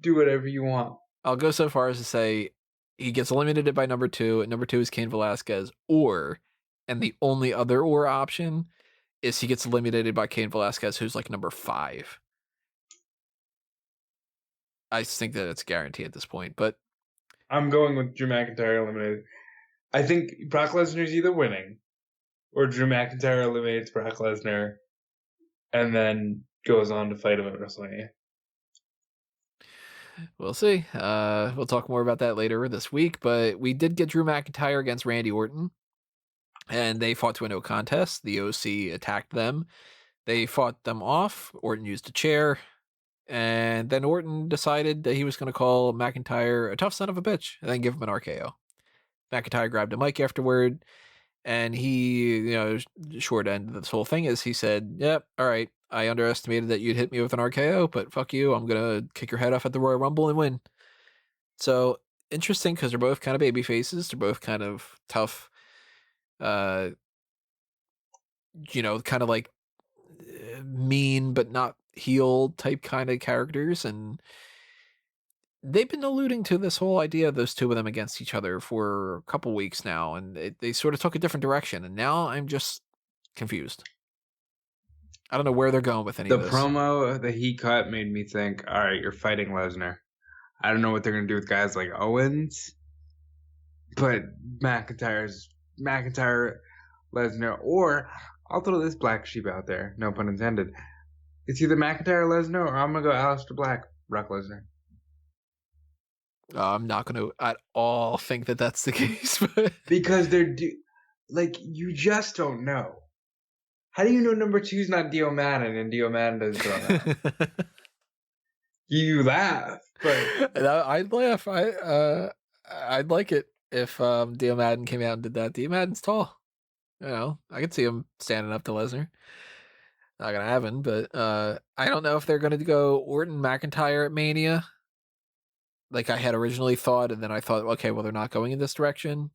do whatever you want. I'll go so far as to say he gets eliminated by number 2, and number 2 is Cain Velasquez, or And the only other or option is he gets eliminated by Cain Velasquez, who's like number 5. I just think that it's a guarantee at this point, but I'm going with Drew McIntyre eliminated. I think Brock Lesnar's either winning or Drew McIntyre eliminates Brock Lesnar and then goes on to fight him at WrestleMania. we'll see. We'll talk more about that later this week, but we did get Drew McIntyre against Randy Orton, and they fought to a no contest. The OC attacked them. They fought them off. Orton used a chair, and then Orton decided that he was going to call McIntyre a tough son of a bitch and then give him an RKO. McIntyre grabbed a mic afterward, and he, short end of this whole thing is he said, yep, all right, I underestimated that you'd hit me with an RKO, but fuck you, I'm going to kick your head off at the Royal Rumble and win. So, interesting, because they're both kind of baby faces. They're both kind of tough, kind of like mean but not healed type kind of characters, and they've been alluding to this whole idea of those two of them against each other for a couple weeks now, and they sort of took a different direction, and now I'm just confused. I don't know where they're going with any of this. The promo that he cut made me think, all right, you're fighting Lesnar. I don't know what they're going to do with guys like Owens, but McIntyre, Lesnar, or I'll throw this black sheep out there, no pun intended. It's either McIntyre, Lesnar, or I'm going to go Aleister Black, Brock Lesnar. I'm not going to at all think that that's the case. But because you just don't know. How do you know number 2 is not Dio Madden and Dio Madden doesn't go out? You laugh, but I'd laugh. I'd like it if Dio Madden came out and did that. Dio Madden's tall. I could see him standing up to Lesnar. Not gonna happen, but I don't know if they're gonna go Orton McIntyre at Mania, like I had originally thought, and then I thought, okay, well, they're not going in this direction.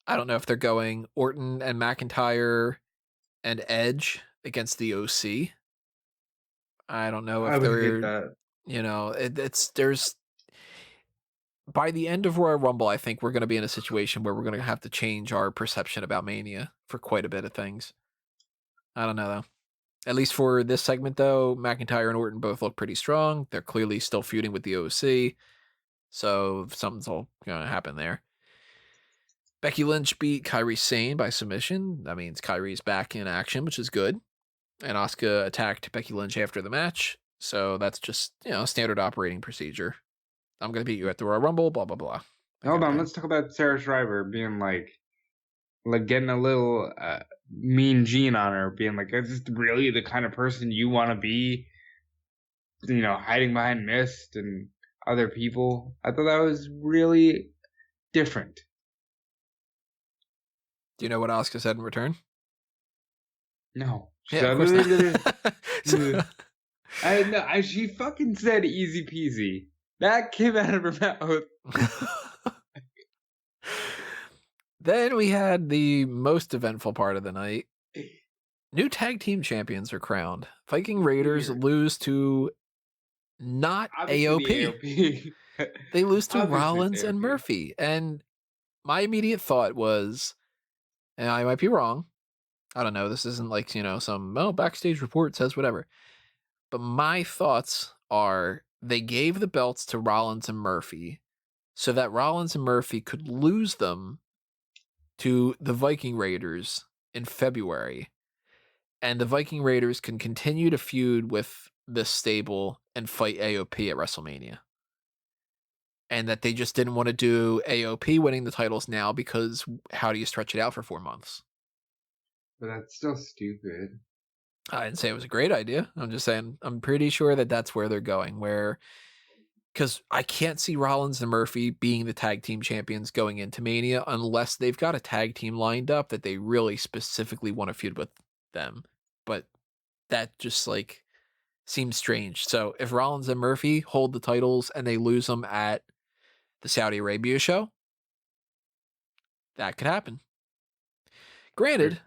I don't know if they're going Orton and McIntyre and Edge against the OC. I don't know if they're, there's by the end of Royal Rumble, I think we're going to be in a situation where we're going to have to change our perception about Mania for quite a bit of things. I don't know, though. At least for this segment, though, McIntyre and Orton both look pretty strong. They're clearly still feuding with the OC, so something's all going to happen there. Becky Lynch beat Kairi Sane by submission. That means Kairi's back in action, which is good. And Asuka attacked Becky Lynch after the match, so that's just, standard operating procedure. I'm going to beat you at the Royal Rumble, blah, blah, blah. Hold on, let's talk about Sarah Shriver being like getting a little mean gene on her, being like, is this really the kind of person you want to be? Hiding behind Mist and other people. I thought that was really different. Do you know what Asuka said in return? No. She Yeah, she fucking said easy peasy. That came out of her mouth. Then we had the most eventful part of the night. New tag team champions are crowned. Viking Raiders lose to not AOP. They lose to Rollins and Murphy. And my immediate thought was, and I might be wrong, I don't know, this isn't like, some backstage report says whatever. But my thoughts are they gave the belts to Rollins and Murphy so that Rollins and Murphy could lose them to the Viking Raiders in February. And the Viking Raiders can continue to feud with this stable and fight AOP at WrestleMania. And that they just didn't want to do AOP winning the titles now because how do you stretch it out for 4 months? But that's still stupid. I didn't say it was a great idea. I'm just saying I'm pretty sure that that's where they're going. Because I can't see Rollins and Murphy being the tag team champions going into Mania unless they've got a tag team lined up that they really specifically want to feud with them. But that just seems strange. So if Rollins and Murphy hold the titles and they lose them at the Saudi Arabia show, that could happen. Granted,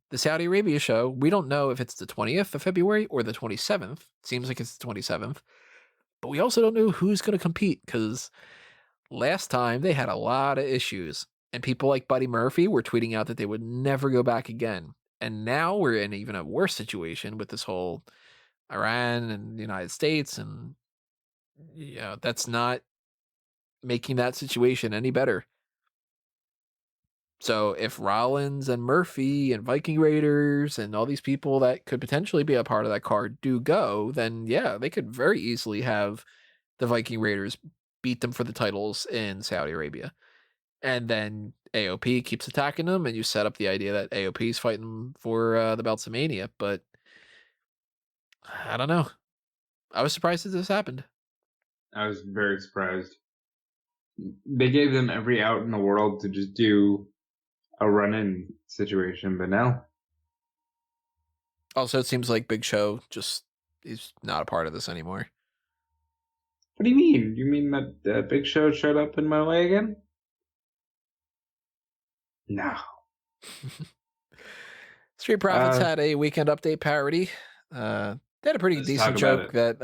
the Saudi Arabia show, we don't know if it's the 20th of February or the 27th. Seems like it's the 27th. But we also don't know who's going to compete because last time they had a lot of issues. And people like Buddy Murphy were tweeting out that they would never go back again. And now we're in even a worse situation with this whole Iran and the United States. And, that's not making that situation any better. So if Rollins and Murphy and Viking Raiders and all these people that could potentially be a part of that card do go, then yeah, they could very easily have the Viking Raiders beat them for the titles in Saudi Arabia. And then AOP keeps attacking them, and you set up the idea that AOP is fighting them for the belts of Mania. But I don't know. I was surprised that this happened. I was very surprised. They gave them every out in the world to just do a run-in situation, but no. Also, it seems like Big Show just is not a part of this anymore. What do you mean? You mean that Big Show showed up in my way again? No. Street Profits had a Weekend Update parody. They had a pretty decent joke that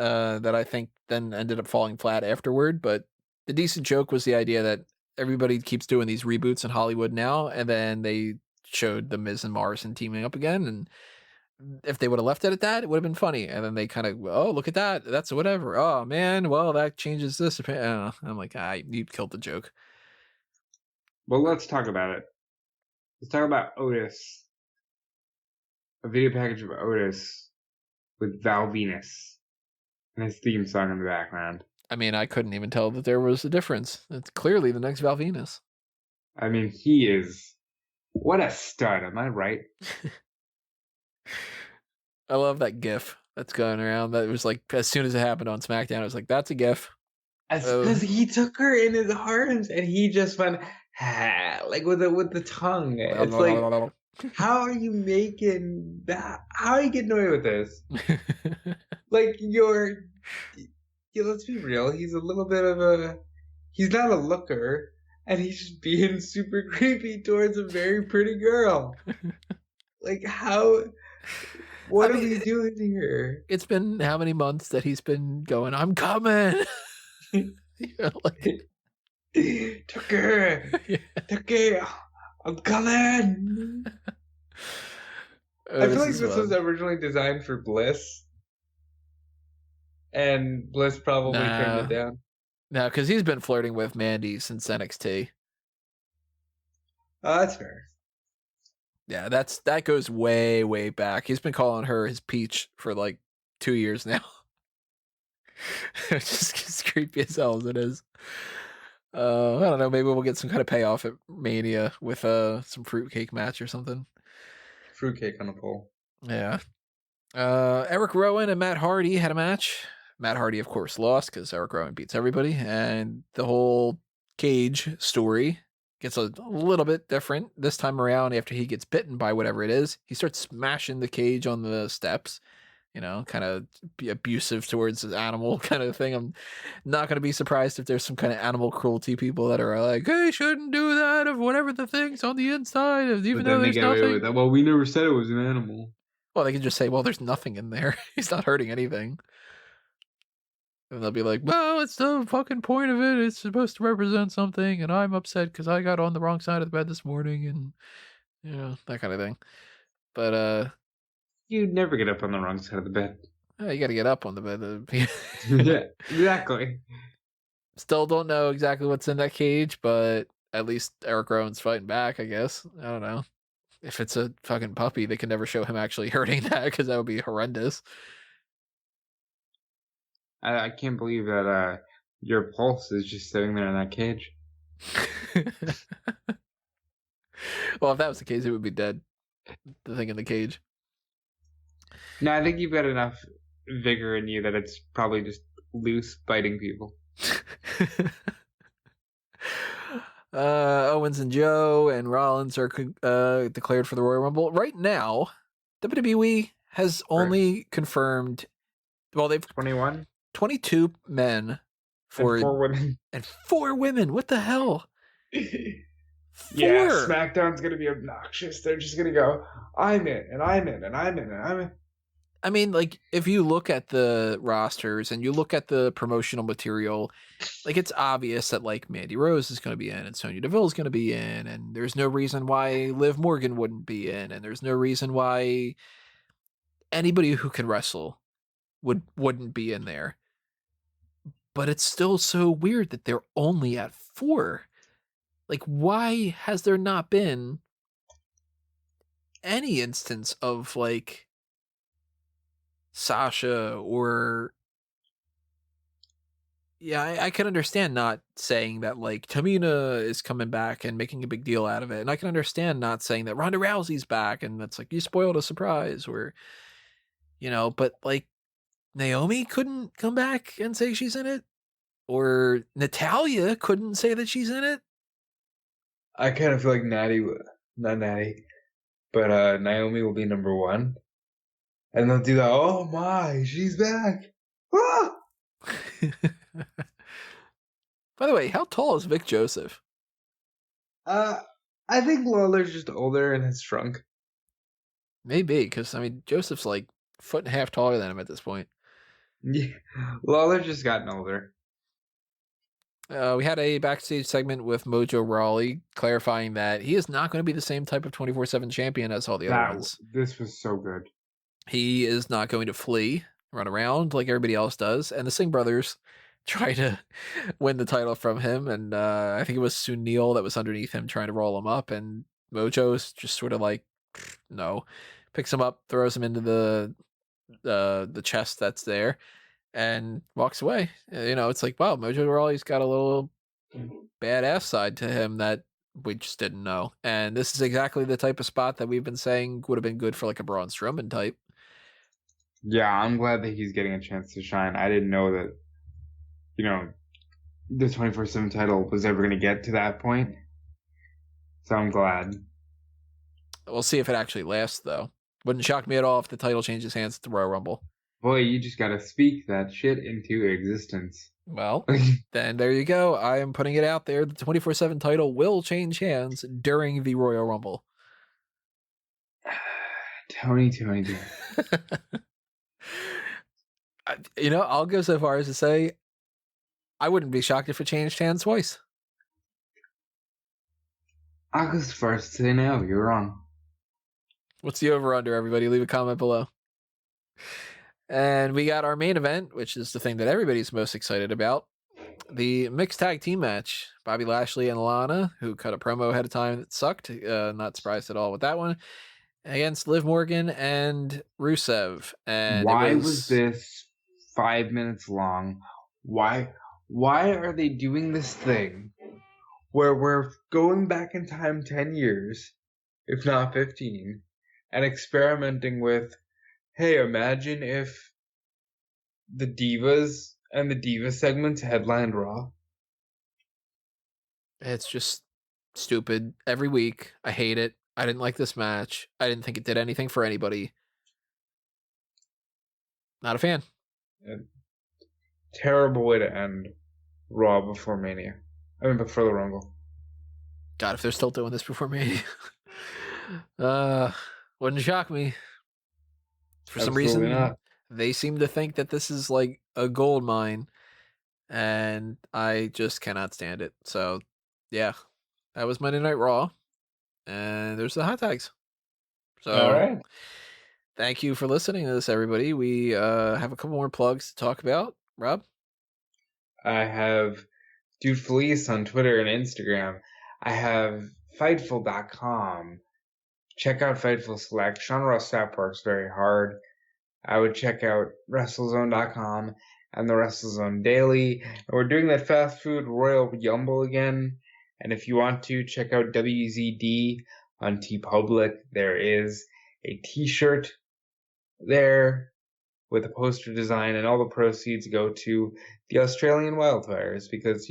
I think then ended up falling flat afterward. But the decent joke was the idea that everybody keeps doing these reboots in Hollywood now, and then they showed The Miz and Morrison teaming up again. And if they would have left it at that, it would have been funny. And then they kind of, oh, look at that. That's whatever. Oh, man. Well, that changes this. I'm like, you killed the joke. Well, let's talk about it. Let's talk about Otis. A video package of Otis with Val Venus and his theme song in the background. I mean, I couldn't even tell that there was a difference. It's clearly the next Val Venus. I mean, he is... What a stud, am I right? I love that GIF that's going around. That was like, as soon as it happened on SmackDown, it was like, that's a GIF. Because he took her in his arms and he just went, like with the tongue. It's like, how are you making that? How are you getting away with this? Like, let's be real. He's a little bit of he's not a looker, and he's just being super creepy towards a very pretty girl. Like, what are we doing here? It's been how many months that he's been going, I'm coming. Tucker, I'm coming. I feel like this was originally designed for Bliss, and Bliss probably turned it down. No, because he's been flirting with Mandy since NXT. Oh, that's fair. Yeah, that goes way, way back. He's been calling her his peach for like 2 years now. It's just as creepy as hell as it is. I don't know. Maybe we'll get some kind of payoff at Mania with some fruitcake match or something. Fruitcake on a pole. Yeah. Eric Rowan and Matt Hardy had a match. Matt Hardy, of course, lost because Eric Rowan beats everybody. And the whole cage story gets a little bit different this time around. After he gets bitten by whatever it is, he starts smashing the cage on the steps. Kind of be abusive towards the animal kind of thing. I'm not going to be surprised if there's some kind of animal cruelty people that are like, hey, shouldn't do that of whatever the thing's on the inside, even though there's nothing. Well, we never said it was an animal. Well, they can just say, well, there's nothing in there. He's not hurting anything. And they'll be like, well, it's the fucking point of it. It's supposed to represent something, and I'm upset because I got on the wrong side of the bed this morning, and, that kind of thing. But, you'd never get up on the wrong side of the bed. You got to get up on the bed. Yeah, exactly. Still don't know exactly what's in that cage, but at least Eric Rowan's fighting back, I guess. I don't know. If it's a fucking puppy, they can never show him actually hurting that because that would be horrendous. I can't believe that your pulse is just sitting there in that cage. Well, if that was the case, it would be dead. The thing in the cage. No, I think you've got enough vigor in you that it's probably just loose biting people. Owens and Joe and Rollins are declared for the Royal Rumble. Right now, WWE has only confirmed, well, they've 22 men and 4 women. And 4 women. What the hell? 4. Yeah, SmackDown's going to be obnoxious. They're just going to go, I'm in, and I'm in, and I'm in, and I'm in. I mean, like, if you look at the rosters and you look at the promotional material, like, it's obvious that, like, Mandy Rose is going to be in and Sonya Deville is going to be in, and there's no reason why Liv Morgan wouldn't be in, and there's no reason why anybody who can wrestle wouldn't be in there. But it's still so weird that they're only at 4. Like, why has there not been any instance of, like, Sasha or yeah, I can understand not saying that, like, Tamina is coming back and making a big deal out of it, and I can understand not saying that Ronda Rousey's back, and that's like, you spoiled a surprise, or, but, like, Naomi couldn't come back and say she's in it, or Natalia couldn't say that she's in it. I kind of feel like not Natty, but Naomi will be number 1. And they'll do that, oh my, she's back. Ah! By the way, how tall is Vic Joseph? I think Lawler's just older and has shrunk. Maybe, because, I mean, Joseph's like a foot and a half taller than him at this point. Yeah, Lawler's just gotten older. We had a backstage segment with Mojo Rawley clarifying that he is not going to be the same type of 24/7 champion as all the other ones. This was so good. He is not going to flee, run around like everybody else does, and the Singh brothers try to win the title from him, and I think it was Sunil that was underneath him trying to roll him up, and Mojo's just sort of like, no, picks him up, throws him into the chest that's there, and walks away. It's like, wow, Mojo Rawley's got a little badass side to him that we just didn't know. And this is exactly the type of spot that we've been saying would have been good for like a Braun Strowman type. Yeah, I'm glad that he's getting a chance to shine. I didn't know that, the 24/7 title was ever going to get to that point. So I'm glad. We'll see if it actually lasts, though. Wouldn't shock me at all if the title changes hands at the Royal Rumble. Boy, you just got to speak that shit into existence. Well, then there you go. I am putting it out there. The 24/7 title will change hands during the Royal Rumble. Tony. I'll go so far as to say I wouldn't be shocked if it changed hands twice. I'll go so far as to say no, you're wrong. What's the over-under, everybody? Leave a comment below. And we got our main event, which is the thing that everybody's most excited about. The mixed tag team match. Bobby Lashley and Lana, who cut a promo ahead of time that sucked. Not surprised at all with that one. Against Liv Morgan and Rusev. And why was this 5 minutes long? Why are they doing this thing where we're going back in time 10 years, if not 15, and experimenting with, hey, imagine if the Divas and the Diva segments headlined Raw? It's just stupid every week. I hate it. I didn't like this match. I didn't think it did anything for anybody. Not a fan. Terrible way to end Raw before Mania. Before the Rumble. God, if they're still doing this before Mania. Wouldn't shock me. For some reason, not. They seem to think that this is like a gold mine, and I just cannot stand it. So, yeah, that was Monday Night Raw, and there's the hot tags. So, all right. Thank you for listening to this, everybody. We have a couple more plugs to talk about. Rob? I have Dude Felice on Twitter and Instagram. I have Fightful.com. Check out Fightful Select. Sean Ross Sapp works very hard. I would check out WrestleZone.com and the WrestleZone Daily. And we're doing that fast food Royal Yumble again. And if you want to, check out WZD on TeePublic. There is a t-shirt there with a poster design, and all the proceeds go to the Australian wildfires because,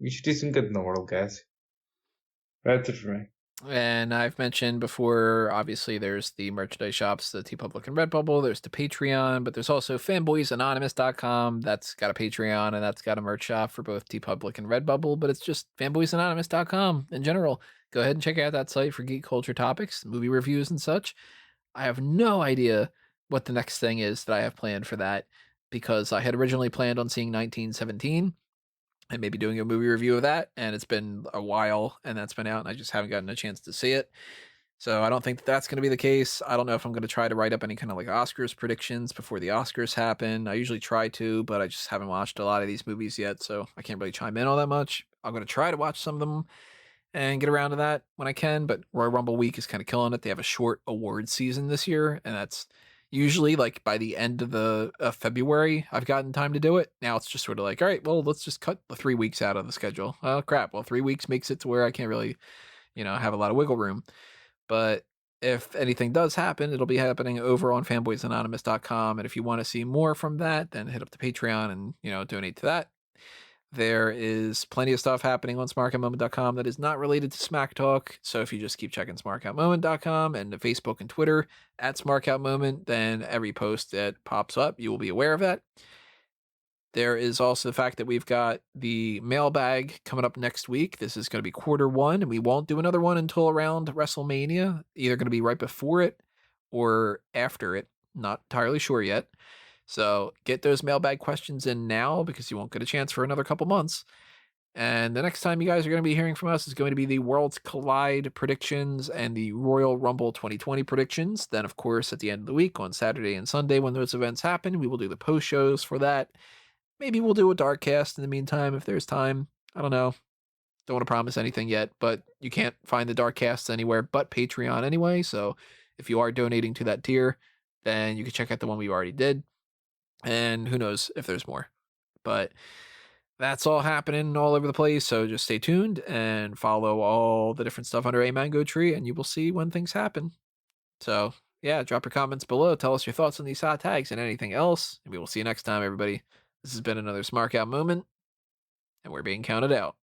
we should do some good in the world, guys. That's it for me. And I've mentioned before, obviously, there's the merchandise shops, the TeePublic and Redbubble. There's the Patreon, but there's also fanboysanonymous.com. That's got a Patreon, and that's got a merch shop for both TeePublic and Redbubble, but it's just fanboysanonymous.com in general. Go ahead and check out that site for geek culture topics, movie reviews, and such. I have no idea what the next thing is that I have planned for that, because I had originally planned on seeing 1917 and maybe doing a movie review of that, and it's been a while and that's been out and I just haven't gotten a chance to see it. So I don't think that that's going to be the case. I don't know if I'm going to try to write up any kind of like Oscars predictions before the Oscars happen. I usually try to, but I just haven't watched a lot of these movies yet, so I can't really chime in all that much. I'm going to try to watch some of them and get around to that when I can, but Royal Rumble week is kind of killing it. They have a short award season this year, and that's usually like by the end of the February, I've gotten time to do it. Now it's just sort of like, all right, well, let's just cut the 3 weeks out of the schedule. Oh, crap. Well, 3 weeks makes it to where I can't really, have a lot of wiggle room. But if anything does happen, it'll be happening over on fanboysanonymous.com. And if you want to see more from that, then hit up the Patreon and, donate to that. There is plenty of stuff happening on smarkoutmoment.com that is not related to Smack Talk. So if you just keep checking smarkoutmoment.com and the Facebook and Twitter at smarkoutmoment, then every post that pops up, you will be aware of that. There is also the fact that we've got the mailbag coming up next week. This is going to be Q1, and we won't do another one until around WrestleMania, either going to be right before it or after it. Not entirely sure yet. So get those mailbag questions in now, because you won't get a chance for another couple months. And the next time you guys are going to be hearing from us is going to be the Worlds Collide predictions and the Royal Rumble 2020 predictions. Then, of course, at the end of the week on Saturday and Sunday, when those events happen, we will do the post shows for that. Maybe we'll do a dark cast in the meantime if there's time. I don't know. Don't want to promise anything yet, but you can't find the dark casts anywhere but Patreon anyway. So if you are donating to that tier, then you can check out the one we already did. And who knows if there's more. But that's all happening all over the place. So just stay tuned and follow all the different stuff under a mango tree, and you will see when things happen. So yeah, drop your comments below. Tell us your thoughts on these hot tags and anything else. And we will see you next time, everybody. This has been another Smark Out moment, and we're being counted out.